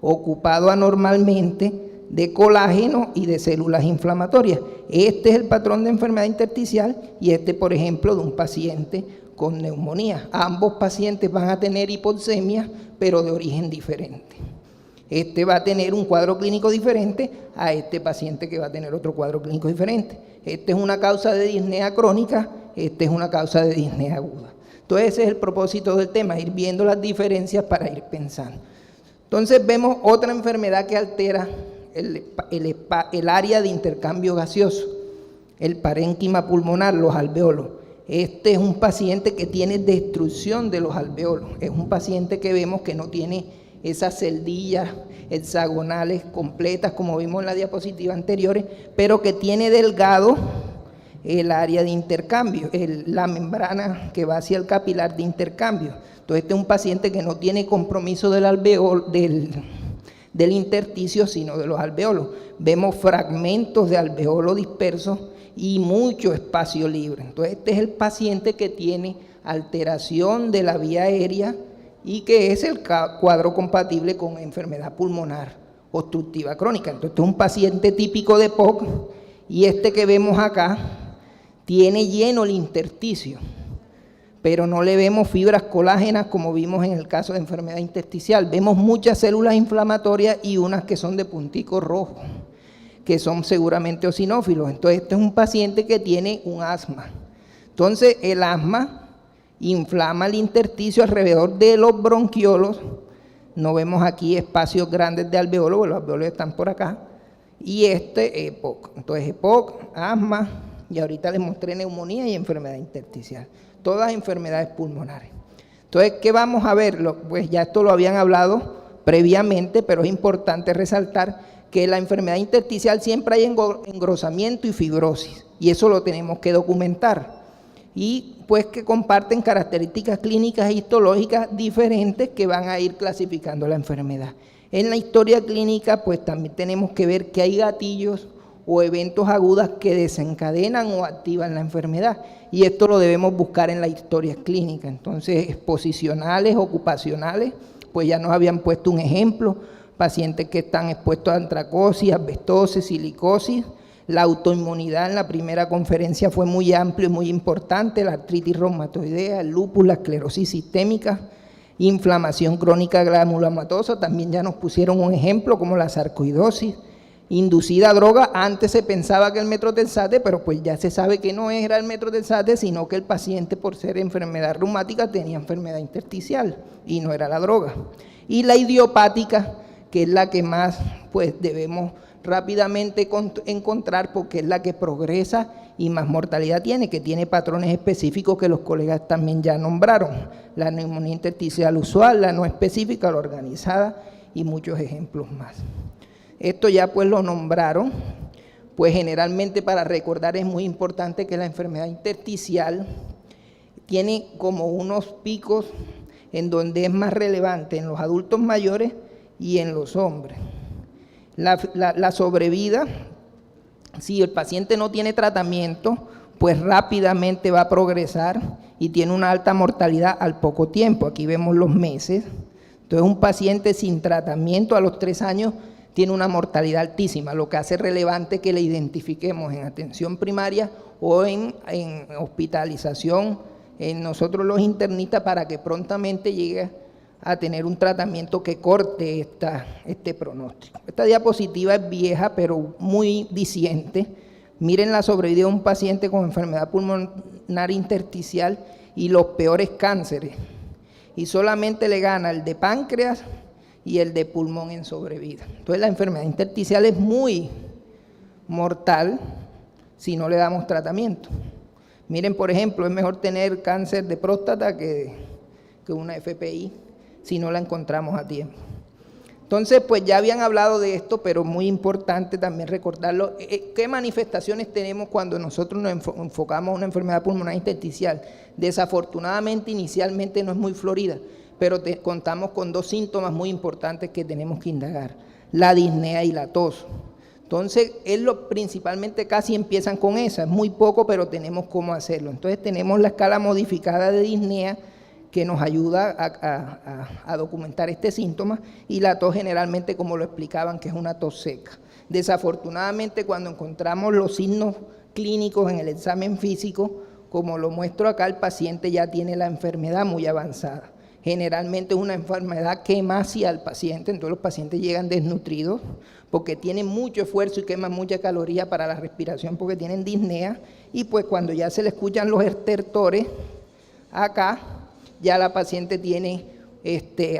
ocupado anormalmente de colágeno y de células inflamatorias. Este es el patrón de enfermedad intersticial y este, por ejemplo, de un paciente con neumonía. Ambos pacientes van a tener hipoxemia, pero de origen diferente. Este va a tener un cuadro clínico diferente a este paciente que va a tener otro cuadro clínico diferente. Este es una causa de disnea crónica, este es una causa de disnea aguda. Entonces, ese es el propósito del tema, ir viendo las diferencias para ir pensando. Entonces, vemos otra enfermedad que altera el área de intercambio gaseoso. el parénquima pulmonar, los alveolos. Este es un paciente que tiene destrucción de los alveolos. Es un paciente que vemos que no tiene esas celdillas hexagonales completas como vimos en la diapositiva anteriores, pero que tiene delgado el área de intercambio, la membrana que va hacia el capilar de intercambio. Entonces este es un paciente que no tiene compromiso del alveolo, del intersticio, sino de los alveolos. Vemos fragmentos de alveolo dispersos y mucho espacio libre. Entonces este es el paciente que tiene alteración de la vía aérea y que es el cuadro compatible con enfermedad pulmonar obstructiva crónica. Entonces este es un paciente típico de POC y este que vemos acá tiene lleno el intersticio, pero no le vemos fibras colágenas como vimos en el caso de enfermedad intersticial. Vemos muchas células inflamatorias y unas que son de puntico rojo, que son seguramente eosinófilos. Entonces este es un paciente que tiene un asma. Entonces el asma inflama el intersticio alrededor de los bronquiolos. No vemos aquí espacios grandes de alveolo, los alveolos están por acá. Y este EPOC. Entonces EPOC, asma, y ahorita les mostré neumonía y enfermedad intersticial. Todas enfermedades pulmonares. Entonces, ¿qué vamos a ver? Pues ya esto lo habían hablado previamente, pero es importante resaltar que la enfermedad intersticial siempre hay engrosamiento y fibrosis, y eso lo tenemos que documentar. Y pues que comparten características clínicas e histológicas diferentes que van a ir clasificando la enfermedad. En la historia clínica, pues también tenemos que ver que hay gatillos o eventos agudos que desencadenan o activan la enfermedad, y esto lo debemos buscar en la historia clínica. Entonces, exposicionales, ocupacionales, pues ya nos habían puesto un ejemplo, pacientes que están expuestos a antracosis, asbestosis, silicosis. La autoinmunidad en la primera conferencia fue muy amplio y muy importante, la artritis reumatoidea, el lupus, la esclerosis sistémica, inflamación crónica granulomatosa, también ya nos pusieron un ejemplo como la sarcoidosis, inducida a droga. Antes se pensaba que el metrotexate, pero pues ya se sabe que no era el metrotexate, sino que el paciente, por ser enfermedad reumática, tenía enfermedad intersticial y no era la droga. Y la idiopática, que es la que más pues debemos rápidamente encontrar, porque es la que progresa y más mortalidad tiene, que tiene patrones específicos que los colegas también ya nombraron: la neumonía intersticial usual, la no específica, la organizada y muchos ejemplos más. Esto ya pues lo nombraron, pues generalmente para recordar es muy importante que la enfermedad intersticial tiene como unos picos en donde es más relevante en los adultos mayores y en los hombres. La sobrevida, si el paciente no tiene tratamiento, pues rápidamente va a progresar y tiene una alta mortalidad al poco tiempo. Aquí vemos los meses. Entonces un paciente sin tratamiento a los 3 años tiene una mortalidad altísima, lo que hace relevante que le identifiquemos en atención primaria o en hospitalización en nosotros los internistas, para que prontamente llegue a tener un tratamiento que corte este pronóstico. Esta diapositiva es vieja, pero muy diciente. Miren la sobrevida de un paciente con enfermedad pulmonar intersticial y los peores cánceres. Y solamente le gana el de páncreas y el de pulmón en sobrevida. Entonces la enfermedad intersticial es muy mortal si no le damos tratamiento. Miren, por ejemplo, es mejor tener cáncer de próstata que una FPI si no la encontramos a tiempo. Entonces, pues ya habían hablado de esto, pero muy importante también recordarlo. ¿Qué manifestaciones tenemos cuando nosotros nos enfocamos en una enfermedad pulmonar intersticial? Desafortunadamente, inicialmente no es muy florida, pero contamos con 2 síntomas muy importantes que tenemos que indagar: la disnea y la tos. Entonces, principalmente casi empiezan con esa, es muy poco, pero tenemos cómo hacerlo. Entonces, tenemos la escala modificada de disnea, que nos ayuda a documentar este síntoma, y la tos generalmente, como lo explicaban, que es una tos seca. Desafortunadamente, cuando encontramos los signos clínicos en el examen físico, como lo muestro acá, el paciente ya tiene la enfermedad muy avanzada. Generalmente es una enfermedad que emacia al paciente, entonces los pacientes llegan desnutridos porque tienen mucho esfuerzo y queman mucha caloría para la respiración porque tienen disnea, y pues cuando ya se le escuchan los estertores acá, ya la paciente tiene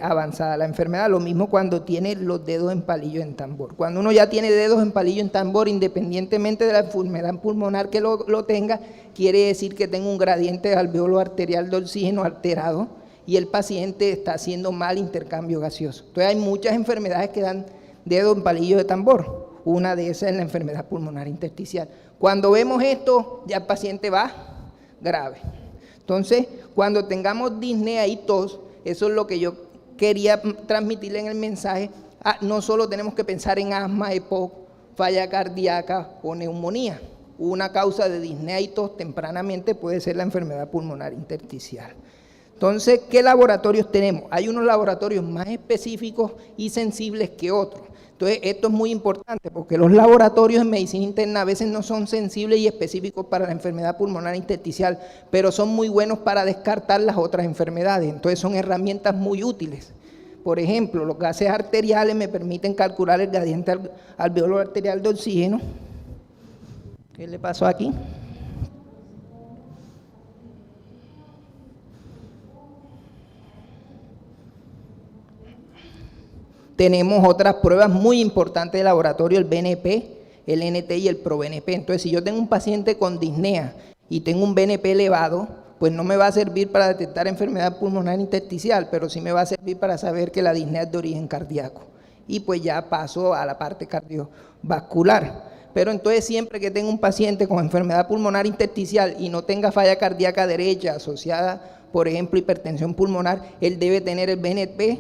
avanzada la enfermedad. Lo mismo cuando tiene los dedos en palillo en tambor. Cuando uno ya tiene dedos en palillo en tambor, independientemente de la enfermedad pulmonar que lo tenga, quiere decir que tenga un gradiente de alveolo arterial de oxígeno alterado y el paciente está haciendo mal intercambio gaseoso. Entonces hay muchas enfermedades que dan dedo en palillo de tambor. Una de esas es la enfermedad pulmonar intersticial. Cuando vemos esto, ya el paciente va grave. Entonces, cuando tengamos disnea y tos, eso es lo que yo quería transmitirle en el mensaje. No solo tenemos que pensar en asma, EPOC, falla cardíaca o neumonía. Una causa de disnea y tos tempranamente puede ser la enfermedad pulmonar intersticial. Entonces, ¿qué laboratorios tenemos? Hay unos laboratorios más específicos y sensibles que otros. Entonces, esto es muy importante porque los laboratorios en medicina interna a veces no son sensibles y específicos para la enfermedad pulmonar intersticial, pero son muy buenos para descartar las otras enfermedades. Entonces, son herramientas muy útiles. Por ejemplo, los gases arteriales me permiten calcular el gradiente alveolo arterial de oxígeno. ¿Qué le pasó aquí? Tenemos otras pruebas muy importantes de laboratorio, el BNP, el NT y el ProBNP. Entonces, si yo tengo un paciente con disnea y tengo un BNP elevado, pues no me va a servir para detectar enfermedad pulmonar intersticial, pero sí me va a servir para saber que la disnea es de origen cardíaco. Y pues ya paso a la parte cardiovascular. Pero entonces siempre que tenga un paciente con enfermedad pulmonar intersticial y no tenga falla cardíaca derecha asociada, por ejemplo, hipertensión pulmonar, él debe tener el BNP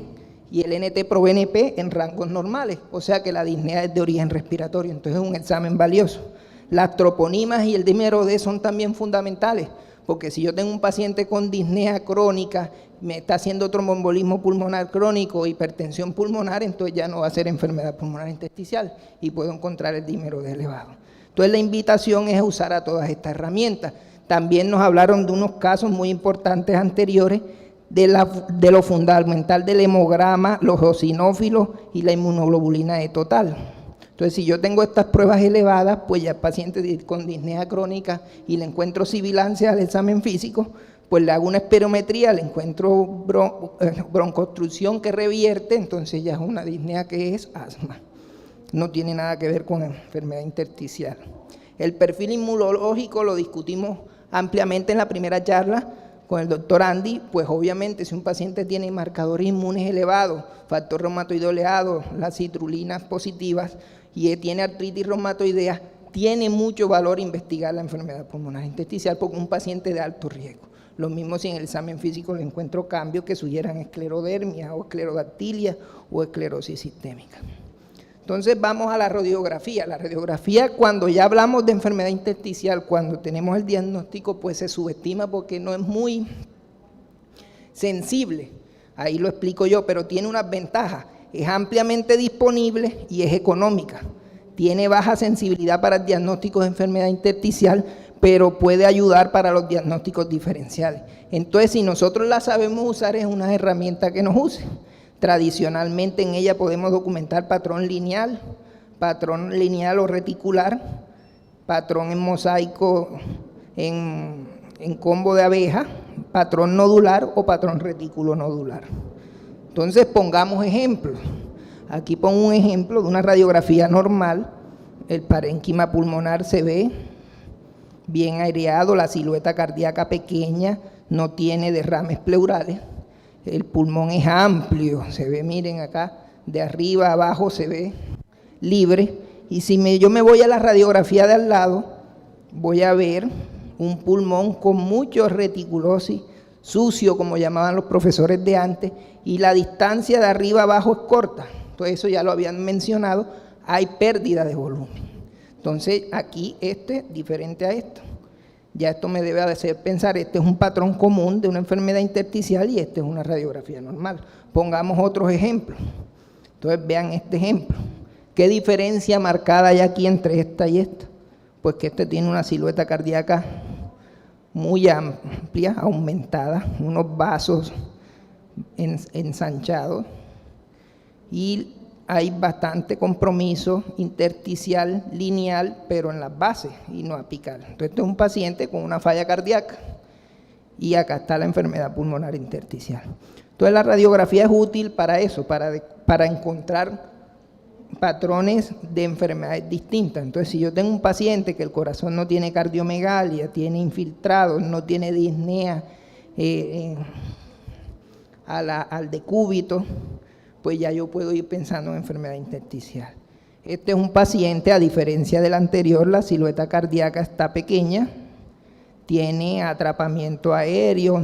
y el NT-proBNP en rangos normales, o sea que la disnea es de origen respiratorio, entonces es un examen valioso. Las troponimas y el dímero D son también fundamentales, porque si yo tengo un paciente con disnea crónica, me está haciendo tromboembolismo pulmonar crónico, hipertensión pulmonar, entonces ya no va a ser enfermedad pulmonar intersticial y puedo encontrar el dímero D elevado. Entonces la invitación es usar a todas estas herramientas. También nos hablaron de unos casos muy importantes anteriores, de lo fundamental del hemograma, los eosinófilos y la inmunoglobulina E total. Entonces, si yo tengo estas pruebas elevadas, pues ya el paciente con disnea crónica y le encuentro sibilancia al examen físico, pues le hago una espirometría, le encuentro broncoobstrucción que revierte, entonces ya es una disnea que es asma. No tiene nada que ver con enfermedad intersticial. El perfil inmunológico lo discutimos ampliamente en la primera charla con el doctor Andy. Pues obviamente si un paciente tiene marcadores inmunes elevados, factor reumatoide elevado, las citrulinas positivas y tiene artritis reumatoidea, tiene mucho valor investigar la enfermedad pulmonar intersticial porque es un paciente de alto riesgo. Lo mismo si en el examen físico le encuentro cambios que sugieran esclerodermia o esclerodactilia o esclerosis sistémica. Entonces vamos a la radiografía. La radiografía, cuando ya hablamos de enfermedad intersticial, cuando tenemos el diagnóstico, pues se subestima porque no es muy sensible. Ahí lo explico yo, pero tiene unas ventajas. Es ampliamente disponible y es económica. Tiene baja sensibilidad para el diagnóstico de enfermedad intersticial, pero puede ayudar para los diagnósticos diferenciales. Entonces, si nosotros la sabemos usar, es una herramienta que nos use. Tradicionalmente en ella podemos documentar patrón lineal o reticular, patrón en mosaico en combo de abeja, patrón nodular o patrón retículo nodular. Entonces pongamos ejemplos. Aquí pongo un ejemplo de una radiografía normal. El parénquima pulmonar se ve bien aireado, la silueta cardíaca pequeña, no tiene derrames pleurales. El pulmón es amplio, se ve, miren acá, de arriba a abajo se ve libre. Y si yo me voy a la radiografía de al lado, voy a ver un pulmón con mucho reticulosis, sucio, como llamaban los profesores de antes, y la distancia de arriba a abajo es corta. Entonces eso ya lo habían mencionado, hay pérdida de volumen. Entonces aquí diferente a esto. Ya esto me debe hacer pensar, este es un patrón común de una enfermedad intersticial y este es una radiografía normal. Pongamos otros ejemplos. Entonces vean este ejemplo. ¿Qué diferencia marcada hay aquí entre esta y esta? Pues que este tiene una silueta cardíaca muy amplia, aumentada, unos vasos ensanchados y hay bastante compromiso intersticial lineal, pero en las bases y no apical. Entonces, este es un paciente con una falla cardíaca y acá está la enfermedad pulmonar intersticial. Entonces, Entonces la radiografía es útil para eso, para encontrar patrones de enfermedades distintas. Entonces, si yo tengo un paciente que el corazón no tiene cardiomegalia, tiene infiltrados, no tiene disnea al decúbito, pues ya yo puedo ir pensando en enfermedad intersticial. Este es un paciente, a diferencia del anterior, la silueta cardíaca está pequeña, tiene atrapamiento aéreo,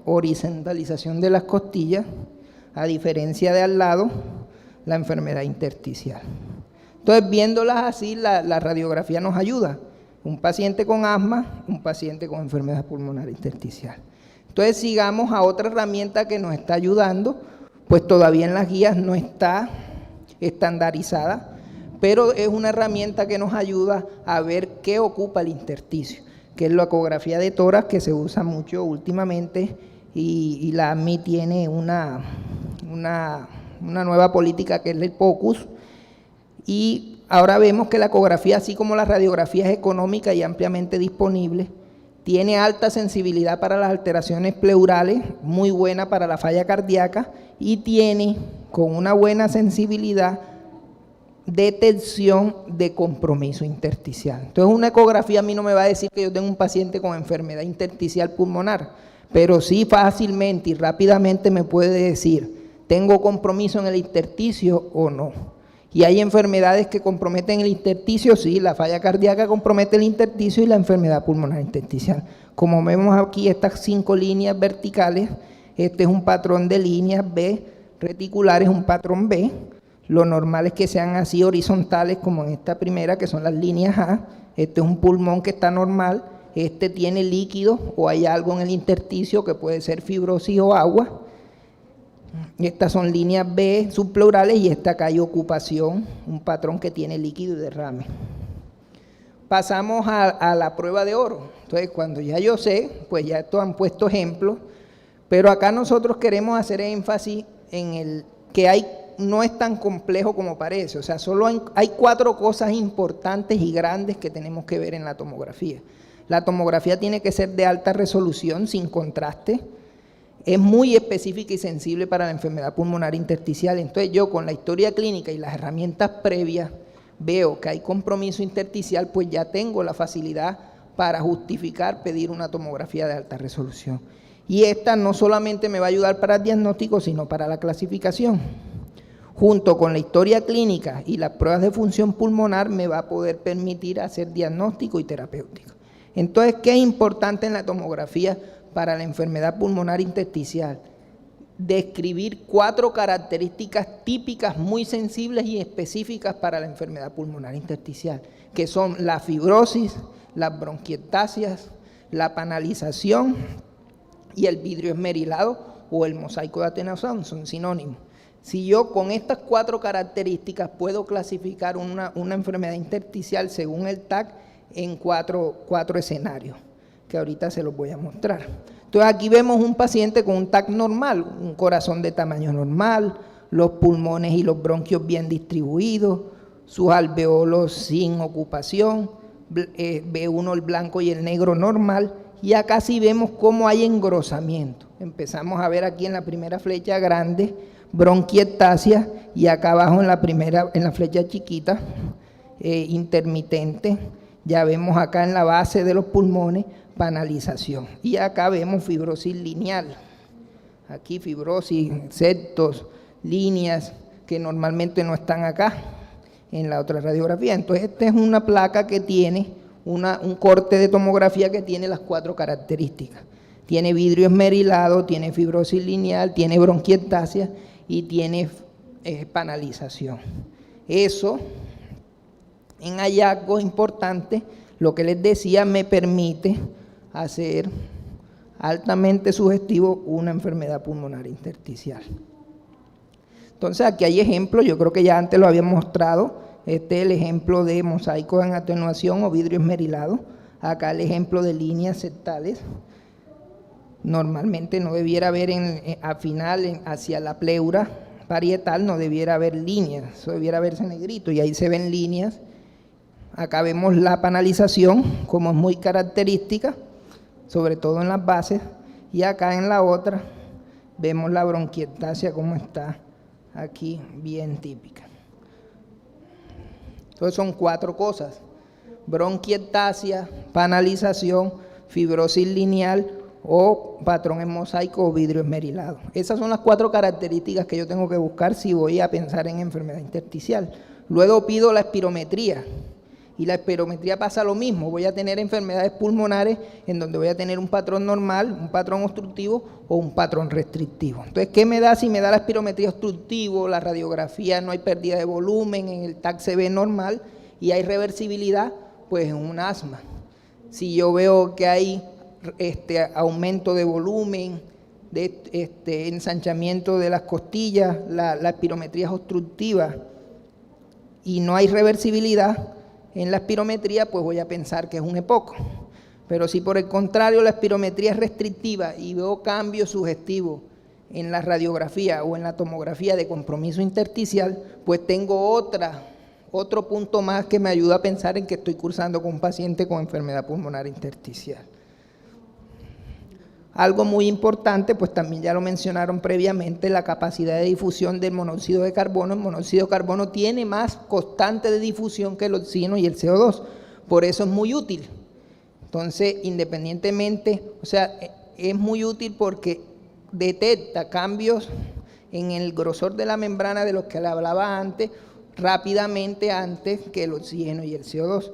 horizontalización de las costillas, a diferencia de al lado, la enfermedad intersticial. Entonces, viéndolas así, la radiografía nos ayuda. Un paciente con asma, un paciente con enfermedad pulmonar intersticial. Entonces, sigamos a otra herramienta que nos está ayudando, pues todavía en las guías no está estandarizada, pero es una herramienta que nos ayuda a ver qué ocupa el intersticio, que es la ecografía de tórax, que se usa mucho últimamente, y la AMI tiene una nueva política que es el POCUS, y ahora vemos que la ecografía, así como la radiografía, es económica y ampliamente disponible, tiene alta sensibilidad para las alteraciones pleurales, muy buena para la falla cardíaca, y tiene, con una buena sensibilidad, detección de compromiso intersticial. Entonces, una ecografía a mí no me va a decir que yo tengo un paciente con enfermedad intersticial pulmonar, pero sí fácilmente y rápidamente me puede decir, ¿tengo compromiso en el intersticio o no? Y hay enfermedades que comprometen el intersticio, sí, la falla cardíaca compromete el intersticio y la enfermedad pulmonar intersticial. Como vemos aquí, estas 5 líneas verticales, este es un patrón de líneas B reticulares, un patrón B. Lo normal es que sean así horizontales, como en esta primera, que son las líneas A. Este es un pulmón que está normal, este tiene líquido o hay algo en el intersticio que puede ser fibrosis o agua. Estas son líneas B subpleurales y esta acá hay ocupación, un patrón que tiene líquido y derrame. Pasamos a la prueba de oro. Entonces, cuando ya yo sé, pues ya estos han puesto ejemplos, pero acá nosotros queremos hacer énfasis en el que no es tan complejo como parece. O sea, solo hay 4 cosas importantes y grandes que tenemos que ver en la tomografía. La tomografía tiene que ser de alta resolución, sin contraste. Es muy específica y sensible para la enfermedad pulmonar intersticial. Entonces yo, con la historia clínica y las herramientas previas, veo que hay compromiso intersticial, pues ya tengo la facilidad para justificar pedir una tomografía de alta resolución. Y esta no solamente me va a ayudar para el diagnóstico, sino para la clasificación. Junto con la historia clínica y las pruebas de función pulmonar, me va a poder permitir hacer diagnóstico y terapéutico. Entonces, ¿qué es importante en la tomografía para la enfermedad pulmonar intersticial? Describir 4 características típicas muy sensibles y específicas para la enfermedad pulmonar intersticial, que son la fibrosis, las bronquiectasias, la panalización y el vidrio esmerilado o el mosaico de Atenausan, son sinónimos. Si yo con estas 4 características puedo clasificar una enfermedad intersticial según el TAC en 4 escenarios, que ahorita se los voy a mostrar. Entonces aquí vemos un paciente con un TAC normal, un corazón de tamaño normal, los pulmones y los bronquios bien distribuidos, sus alveolos sin ocupación, B1 el blanco y el negro normal, y acá sí vemos cómo hay engrosamiento. Empezamos a ver aquí en la primera flecha grande, bronquiectasia, y acá abajo en la flecha chiquita, intermitente. Ya vemos acá en la base de los pulmones, panalización. Y acá vemos fibrosis lineal. Aquí fibrosis, septos, líneas, que normalmente no están acá en la otra radiografía. Entonces, esta es una placa que tiene un corte de tomografía que tiene las 4 características. Tiene vidrio esmerilado, tiene fibrosis lineal, tiene bronquiectasia y tiene panalización. Eso, en hallazgos importantes, lo que les decía, me permite hacer altamente sugestivo una enfermedad pulmonar intersticial. Entonces aquí hay ejemplos, yo creo que ya antes lo había mostrado. Este es el ejemplo de mosaico en atenuación o vidrio esmerilado. Acá el ejemplo de líneas septales. Normalmente no debiera haber al final, hacia la pleura parietal, no debiera haber líneas, eso debiera verse negrito, y ahí se ven líneas. Acá vemos la panalización, como es muy característica, sobre todo en las bases, y acá en la otra vemos la bronquiectasia como está aquí, bien típica. Entonces son 4 cosas: bronquiectasia, panalización, fibrosis lineal o patrón en mosaico o vidrio esmerilado. Esas son las 4 características que yo tengo que buscar si voy a pensar en enfermedad intersticial. Luego pido la espirometría, y la espirometría pasa lo mismo. Voy a tener enfermedades pulmonares en donde voy a tener un patrón normal, un patrón obstructivo o un patrón restrictivo. Entonces, ¿qué me da si me da la espirometría obstructivo, la radiografía, no hay pérdida de volumen, en el TAC se ve normal y hay reversibilidad? Pues en un asma. Si yo veo que hay aumento de volumen, de ensanchamiento de las costillas, la espirometría es obstructiva y no hay reversibilidad en la espirometría, pues voy a pensar que es un EPOC. Pero si por el contrario la espirometría es restrictiva y veo cambios sugestivos en la radiografía o en la tomografía de compromiso intersticial, pues tengo otro punto más que me ayuda a pensar en que estoy cursando con un paciente con enfermedad pulmonar intersticial. Algo muy importante, pues también ya lo mencionaron previamente, la capacidad de difusión del monóxido de carbono. El monóxido de carbono tiene más constante de difusión que el oxígeno y el CO2, por eso es muy útil. Entonces, independientemente, o sea, es muy útil porque detecta cambios en el grosor de la membrana de los que le hablaba antes, rápidamente antes que el oxígeno y el CO2.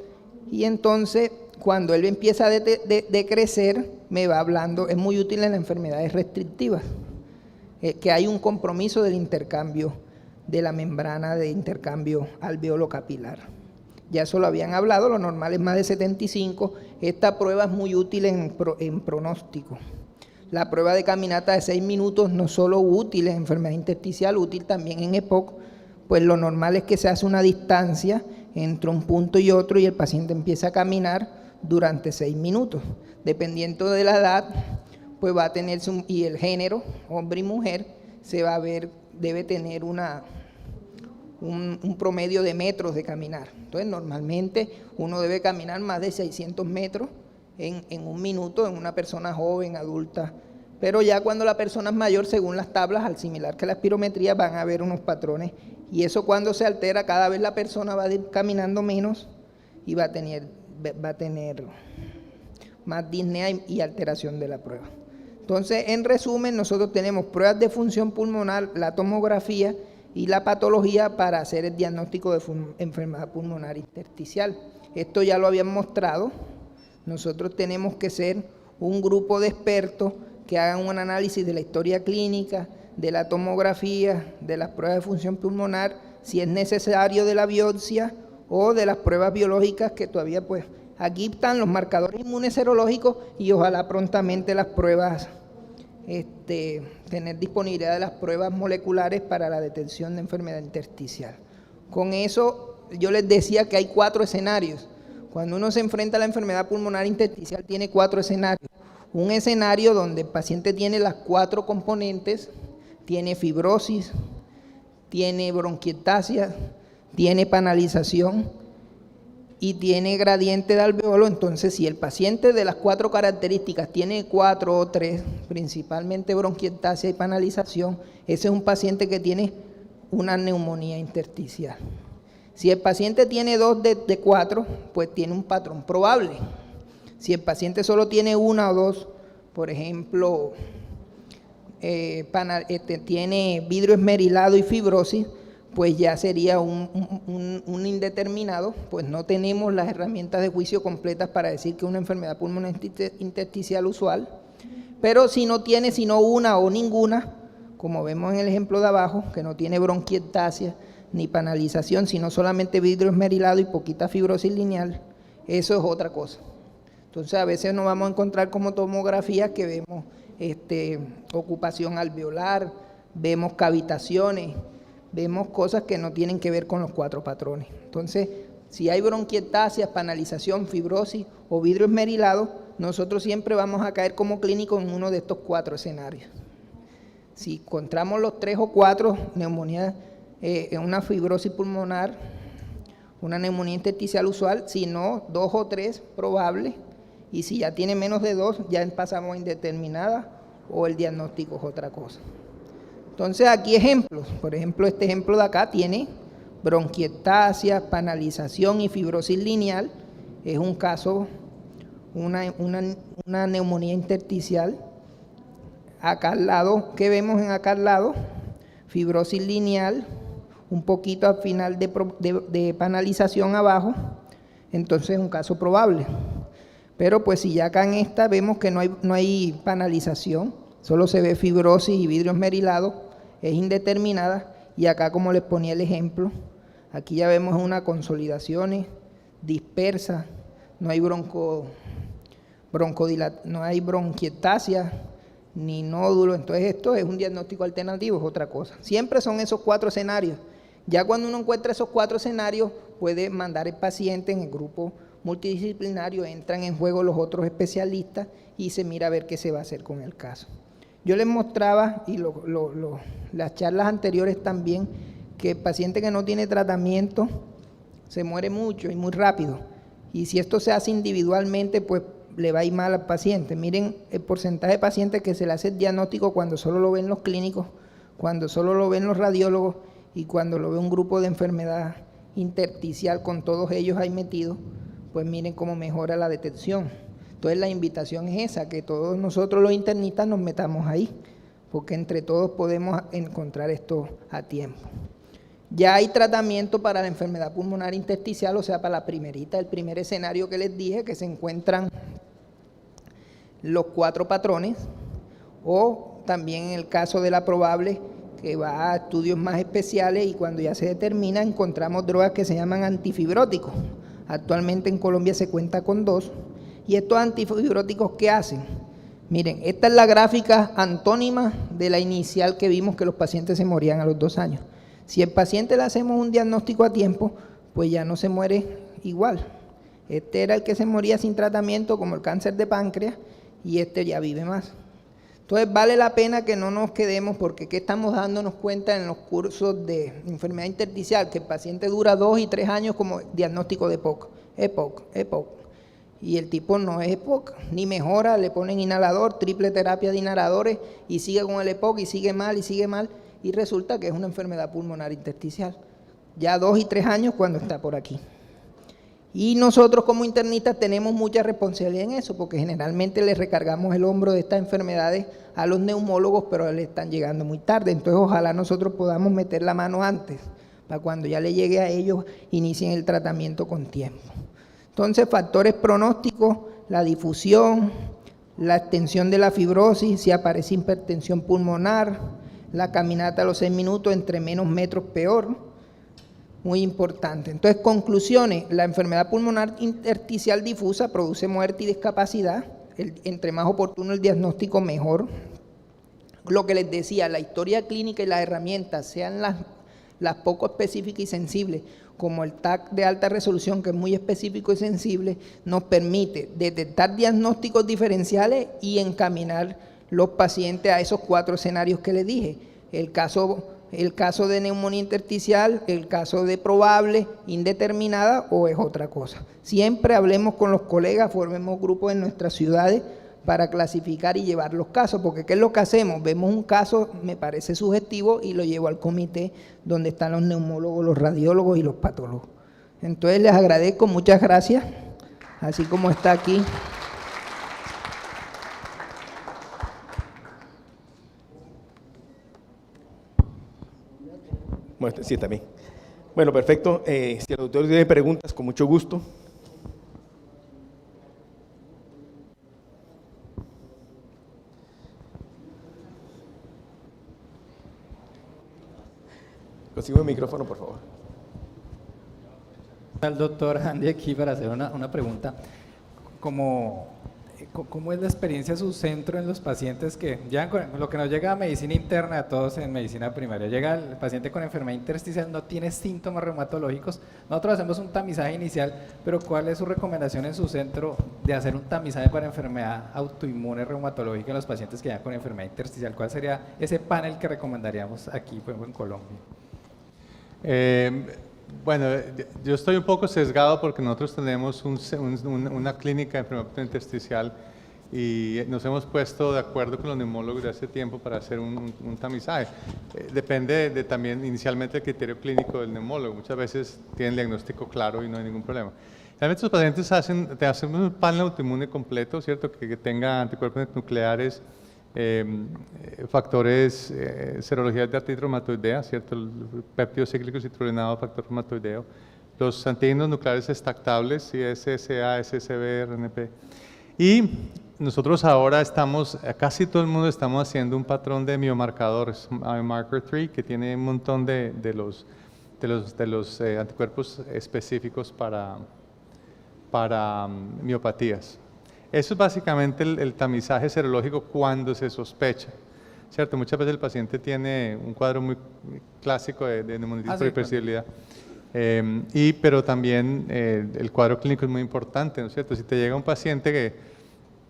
Y entonces, cuando él empieza a decrecer, me va hablando, es muy útil en las enfermedades restrictivas, que hay un compromiso del intercambio de la membrana de intercambio alveolo capilar. Ya eso lo habían hablado, lo normal es más de 75. Esta prueba es muy útil en pronóstico. La prueba de caminata de 6 minutos no solo útil en enfermedad intersticial, útil también en EPOC, pues lo normal es que se hace una distancia entre un punto y otro y el paciente empieza a caminar durante 6 minutos. Dependiendo de la edad, pues va a tener y el género, hombre y mujer, se va a ver, debe tener un promedio de metros de caminar. Entonces, normalmente uno debe caminar más de 600 metros en un minuto en una persona joven, adulta. Pero ya cuando la persona es mayor, según las tablas, al similar que la espirometría, van a haber unos patrones. Y eso cuando se altera, cada vez la persona va a ir caminando menos y va a tener más disnea y alteración de la prueba. Entonces, en resumen, nosotros tenemos pruebas de función pulmonar, la tomografía y la patología para hacer el diagnóstico de enfermedad pulmonar intersticial. Esto ya lo habían mostrado. Nosotros tenemos que ser un grupo de expertos que hagan un análisis de la historia clínica, de la tomografía, de las pruebas de función pulmonar, si es necesario de la biopsia o de las pruebas biológicas que todavía pues aquí están los marcadores inmunes serológicos y ojalá prontamente las pruebas, tener disponibilidad de las pruebas moleculares para la detección de enfermedad intersticial. Con eso yo les decía que hay 4 escenarios. Cuando uno se enfrenta a la enfermedad pulmonar intersticial tiene 4 escenarios. Un escenario donde el paciente tiene las 4 componentes, tiene fibrosis, tiene bronquiectasia, tiene panalización y tiene gradiente de alveolo. Entonces, si el paciente de las 4 características tiene 4 o 3, principalmente bronquiectasia y panalización, ese es un paciente que tiene una neumonía intersticial. Si el paciente tiene 2 de 4, pues tiene un patrón probable. Si el paciente solo tiene 1 o 2, por ejemplo, tiene vidrio esmerilado y fibrosis, pues ya sería un indeterminado, pues no tenemos las herramientas de juicio completas para decir que es una enfermedad pulmonar intersticial usual. Pero si no tiene sino 1 o ninguna, como vemos en el ejemplo de abajo, que no tiene bronquiectasia ni panalización, sino solamente vidrio esmerilado y poquita fibrosis lineal, eso es otra cosa. Entonces a veces nos vamos a encontrar como tomografías que vemos ocupación alveolar, vemos cavitaciones, vemos cosas que no tienen que ver con los 4 patrones. Entonces, si hay bronquiectasia, panalización, fibrosis o vidrio esmerilado, nosotros siempre vamos a caer como clínico en uno de estos 4 escenarios. Si encontramos los 3 o 4, neumonía, una fibrosis pulmonar, una neumonía intersticial usual, si no, 2 o 3 probable, y si ya tiene menos de 2, ya pasamos a indeterminada o el diagnóstico es otra cosa. Entonces aquí ejemplos, por ejemplo este ejemplo de acá tiene bronquiectasia, panalización y fibrosis lineal, es un caso, una neumonía intersticial. Acá al lado, ¿qué vemos en acá al lado? Fibrosis lineal, un poquito al final de panalización abajo, entonces es un caso probable. Pero pues si ya acá en esta vemos que no hay panalización, solo se ve fibrosis y vidrio esmerilado, es indeterminada, y acá como les ponía el ejemplo, aquí ya vemos una consolidación dispersa, no hay no hay bronquiectasia ni nódulo, entonces esto es un diagnóstico alternativo, es otra cosa. Siempre son esos 4 escenarios. Ya cuando uno encuentra esos 4 escenarios, puede mandar el paciente en el grupo multidisciplinario, entran en juego los otros especialistas y se mira a ver qué se va a hacer con el caso. Yo les mostraba, y las charlas anteriores también, que el paciente que no tiene tratamiento se muere mucho y muy rápido. Y si esto se hace individualmente, pues le va a ir mal al paciente. Miren el porcentaje de pacientes que se le hace el diagnóstico cuando solo lo ven los clínicos, cuando solo lo ven los radiólogos y cuando lo ve un grupo de enfermedad intersticial con todos ellos ahí metidos, pues miren cómo mejora la detección. Entonces la invitación es esa, que todos nosotros los internistas nos metamos ahí, porque entre todos podemos encontrar esto a tiempo. Ya hay tratamiento para la enfermedad pulmonar intersticial, o sea, para la primerita, el primer escenario que les dije, que se encuentran los 4 patrones, o también en el caso de la probable, que va a estudios más especiales y cuando ya se determina encontramos drogas que se llaman antifibróticos. Actualmente en Colombia se cuenta con 2. ¿Y estos antifibróticos qué hacen? Miren, esta es la gráfica antónima de la inicial que vimos que los pacientes se morían a los 2 años. Si el paciente le hacemos un diagnóstico a tiempo, pues ya no se muere igual. Este era el que se moría sin tratamiento, como el cáncer de páncreas, y este ya vive más. Entonces vale la pena que no nos quedemos, porque ¿qué estamos dándonos cuenta en los cursos de enfermedad intersticial? Que el paciente dura 2 y 3 años como diagnóstico de EPOC. Y el tipo no es EPOC, ni mejora, le ponen inhalador, triple terapia de inhaladores, y sigue con el EPOC, y sigue mal, y resulta que es una enfermedad pulmonar intersticial. Ya 2 y 3 años cuando está por aquí. Y nosotros como internistas tenemos mucha responsabilidad en eso, porque generalmente le recargamos el hombro de estas enfermedades a los neumólogos, pero le están llegando muy tarde. Entonces ojalá nosotros podamos meter la mano antes, para cuando ya le llegue a ellos, inicien el tratamiento con tiempo. Entonces, factores pronósticos, la difusión, la extensión de la fibrosis, si aparece hipertensión pulmonar, la caminata a los 6 minutos, entre menos metros peor, muy importante. Entonces, conclusiones, la enfermedad pulmonar intersticial difusa produce muerte y discapacidad, entre más oportuno el diagnóstico, mejor. Lo que les decía, la historia clínica y las herramientas, sean las poco específicas y sensibles, como el TAC de alta resolución, que es muy específico y sensible, nos permite detectar diagnósticos diferenciales y encaminar los pacientes a esos 4 escenarios que les dije. El caso de neumonía intersticial, el caso de probable, indeterminada, o es otra cosa. Siempre hablemos con los colegas, formemos grupos en nuestras ciudades para clasificar y llevar los casos, porque ¿qué es lo que hacemos? Vemos un caso, me parece sugestivo, y lo llevo al comité donde están los neumólogos, los radiólogos y los patólogos. Entonces les agradezco, muchas gracias, así como está aquí. Bueno, sí, también. Bueno, perfecto. Si el doctor tiene preguntas, con mucho gusto. Consigo el micrófono, por favor. Al doctor Andy aquí para hacer una pregunta. ¿Cómo es la experiencia de su centro en los pacientes que llegan con lo que nos llega a medicina interna, a todos en medicina primaria? Llega el paciente con enfermedad intersticial, no tiene síntomas reumatológicos. Nosotros hacemos un tamizaje inicial, pero ¿cuál es su recomendación en su centro de hacer un tamizaje para enfermedad autoinmune reumatológica en los pacientes que llegan con enfermedad intersticial? ¿Cuál sería ese panel que recomendaríamos aquí en Colombia? Bueno, yo estoy un poco sesgado porque nosotros tenemos una clínica de enfermedad intersticial y nos hemos puesto de acuerdo con los neumólogos de hace tiempo para hacer un tamizaje. Depende también inicialmente del criterio clínico del neumólogo. Muchas veces tienen el diagnóstico claro y no hay ningún problema. Realmente los pacientes te hacen un panel autoinmune completo, ¿cierto? Que tenga anticuerpos nucleares, factores, serologías de artritis reumatoidea, ¿cierto? El péptido cíclico citrulinado, factor reumatoideo, los antígenos nucleares extractables, SSA, SSB, RNP. Y nosotros ahora casi todo el mundo estamos haciendo un patrón de miomarcadores, Biomarker 3, que tiene un montón de los anticuerpos específicos para miopatías. Eso es básicamente el tamizaje serológico cuando se sospecha, ¿cierto? Muchas veces el paciente tiene un cuadro muy clásico de neumonitis por hipersensibilidad, pero también el cuadro clínico es muy importante, ¿no es cierto? Si te llega un paciente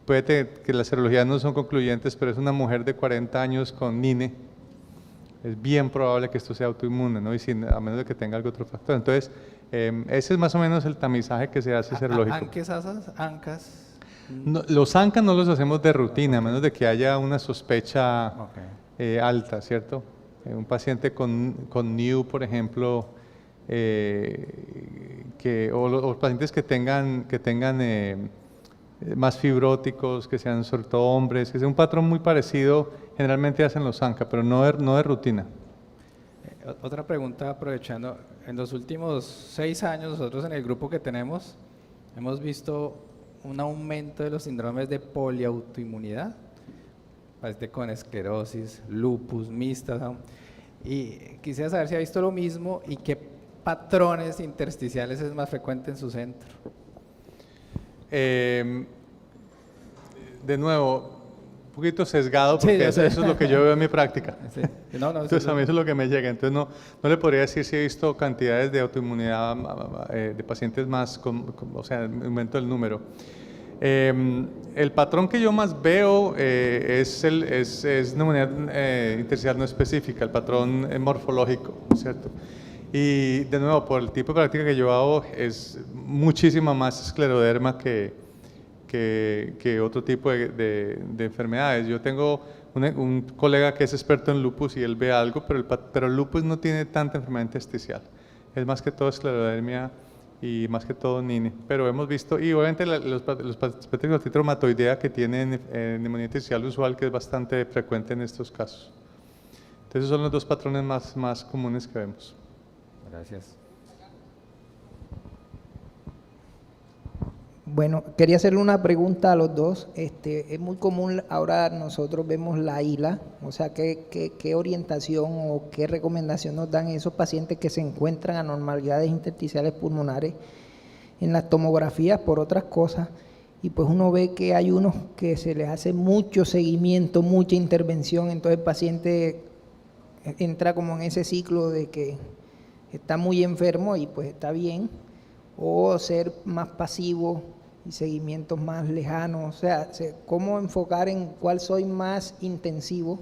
que las serologías no son concluyentes, pero es una mujer de 40 años con NINE, es bien probable que esto sea autoinmune, ¿no? A menos de que tenga algún otro factor. Entonces, ese es más o menos el tamizaje que se hace serológico. ¿Ancas? No, los ANCA no los hacemos de rutina, a menos de que haya una sospecha alta, ¿cierto? Un paciente con NIU, por ejemplo, o los pacientes que tengan más fibróticos, que sean sobre todo hombres, que sea un patrón muy parecido, generalmente hacen los ANCA, pero no de rutina. Otra pregunta, aprovechando, en los últimos 6 años nosotros en el grupo que tenemos hemos visto un aumento de los síndromes de poliautoinmunidad, pacientes con esclerosis, lupus, mixtas, ¿no? Y quisiera saber si ha visto lo mismo y qué patrones intersticiales es más frecuente en su centro. De nuevo, un poquito sesgado porque eso es lo que yo veo en mi práctica. Sí. Entonces a mí eso es lo que me llega. Entonces no le podría decir si he visto cantidades de autoinmunidad de pacientes más, o sea, aumento del número. El patrón que yo más veo es neumonía intersticial no específica, el patrón morfológico, ¿cierto? Y de nuevo, por el tipo de práctica que yo hago, es muchísima más escleroderma que otro tipo de enfermedades. Yo tengo un colega que es experto en lupus y él ve algo, pero el lupus no tiene tanta enfermedad intersticial. Es más que todo esclerodermia y más que todo NINE. Pero hemos visto, y obviamente los pacientes con artritis reumatoidea que tienen neumonía intersticial usual, que es bastante frecuente en estos casos. Entonces, esos son los dos patrones más comunes que vemos. Gracias. Bueno, quería hacerle una pregunta a los dos. Es muy común, ahora nosotros vemos la ILA, o sea, ¿qué orientación o qué recomendación nos dan esos pacientes que se encuentran anormalidades intersticiales pulmonares en las tomografías por otras cosas? Y pues uno ve que hay unos que se les hace mucho seguimiento, mucha intervención, entonces el paciente entra como en ese ciclo de que está muy enfermo y pues está bien, o ser más pasivo y seguimientos más lejanos, o sea, cómo enfocar en cuál soy más intensivo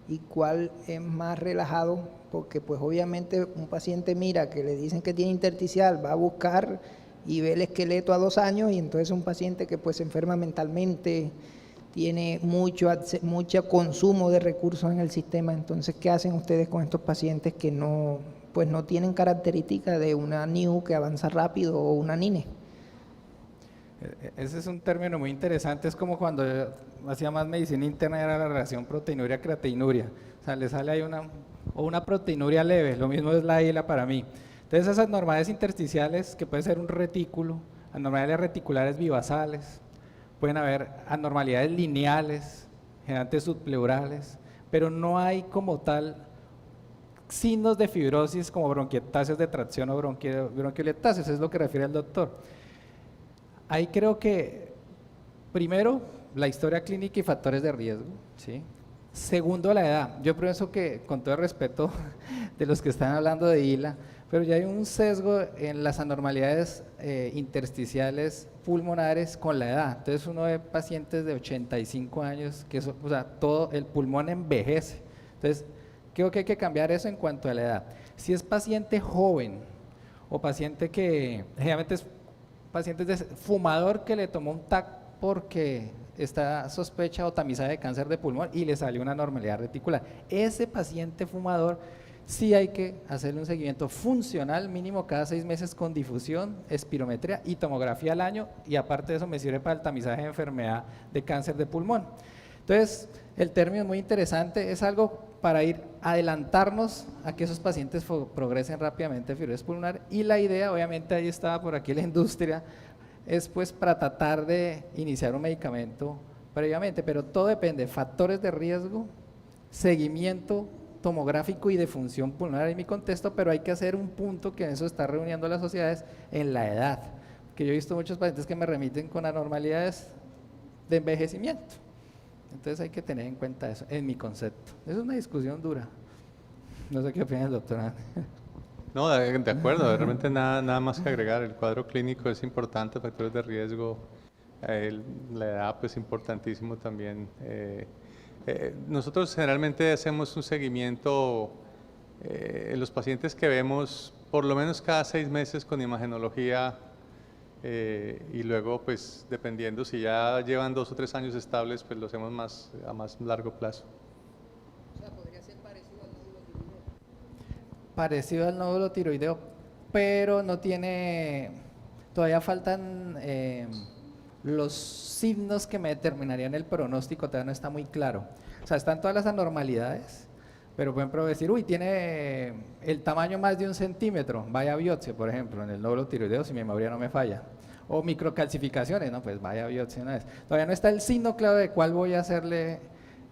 y cuál es más relajado, porque pues obviamente un paciente mira que le dicen que tiene intersticial, va a buscar y ve el esqueleto a 2 años, y entonces un paciente que pues se enferma mentalmente, tiene mucho consumo de recursos en el sistema. Entonces, ¿qué hacen ustedes con estos pacientes que no tienen características de una NIU que avanza rápido o una NINE? Ese es un término muy interesante, es como cuando yo hacía más medicina interna, era la relación proteinuria-createinuria, o sea, le sale ahí una proteinuria leve, lo mismo es la ILA para mí. Entonces esas anormalidades intersticiales, que puede ser un retículo, anormalidades reticulares bivasales, pueden haber anormalidades lineales, generalmente subpleurales, pero no hay como tal signos de fibrosis como bronquiectasias de tracción o bronquiolectasias, es lo que refiere el doctor. Ahí creo que, primero, la historia clínica y factores de riesgo, ¿sí? Segundo, la edad. Yo pienso que, con todo el respeto de los que están hablando de ILA, pero ya hay un sesgo en las anormalidades intersticiales pulmonares con la edad. Entonces uno ve pacientes de 85 años, que eso, o sea, todo el pulmón envejece. Entonces, creo que hay que cambiar eso en cuanto a la edad. Si es paciente joven o paciente que generalmente es paciente de fumador que le tomó un TAC porque esta sospecha o tamizaje de cáncer de pulmón y le salió una anormalidad reticular. Ese paciente fumador sí hay que hacerle un seguimiento funcional mínimo cada 6 meses con difusión, espirometría y tomografía al año, y aparte de eso me sirve para el tamizaje de enfermedad de cáncer de pulmón. Entonces, el término es muy interesante, es algo para ir adelantarnos a que esos pacientes progresen rápidamente de fibrosis pulmonar, y la idea, obviamente ahí estaba por aquí la industria, es pues para tratar de iniciar un medicamento previamente, pero todo depende de factores de riesgo, seguimiento tomográfico y de función pulmonar en mi contexto, pero hay que hacer un punto que en eso está reuniendo las sociedades en la edad, que yo he visto muchos pacientes que me remiten con anormalidades de envejecimiento, entonces hay que tener en cuenta eso, en mi concepto. Es una discusión dura, no sé qué opina el doctor. No, de acuerdo, realmente nada más que agregar, el cuadro clínico es importante, factores de riesgo, la edad pues importantísimo también. Nosotros generalmente hacemos un seguimiento en los pacientes que vemos por lo menos cada 6 meses con imagenología, y luego pues dependiendo si ya llevan 2 o 3 años estables, pues lo hacemos a más largo plazo. O sea, podría ser parecido al nódulo tiroideo. Parecido al nódulo tiroideo, pero no tiene, todavía faltan los signos que me determinarían el pronóstico, todavía no está muy claro. O sea, están todas las anormalidades, pero pueden decir, uy, tiene el tamaño más de 1 centímetro, vaya biopsia, por ejemplo, en el nódulo tiroideo, si mi memoria no me falla. O microcalcificaciones, no, pues vaya biopsia una vez. Todavía no está el signo claro de cuál voy a hacerle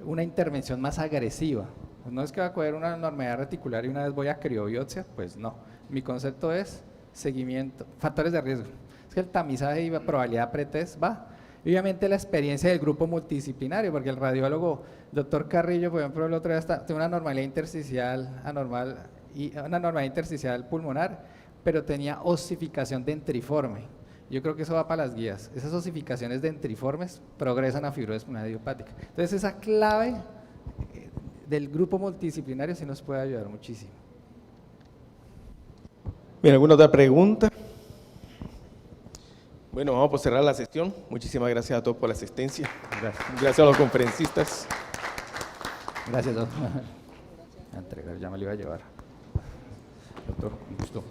una intervención más agresiva. No es que va a coger una anormalidad reticular y una vez voy a criobiopsia, pues no. Mi concepto es seguimiento, factores de riesgo. Es que el tamizaje y la probabilidad pretest va. Y obviamente la experiencia del grupo multidisciplinario, porque el radiólogo, doctor Carrillo, por ejemplo, el otro día tiene una anormalidad intersticial una anormalidad intersticial pulmonar, pero tenía osificación dentriforme. Yo creo que eso va para las guías. Esas osificaciones dentriformes progresan a fibrosis pulmonar idiopática. Entonces esa clave del grupo multidisciplinario sí nos puede ayudar muchísimo. Bien, ¿alguna otra pregunta? Bueno, vamos a cerrar la sesión. Muchísimas gracias a todos por la asistencia. Gracias a los conferencistas. Gracias, doctor. A entregar, ya me lo iba a llevar. Doctor, un gusto.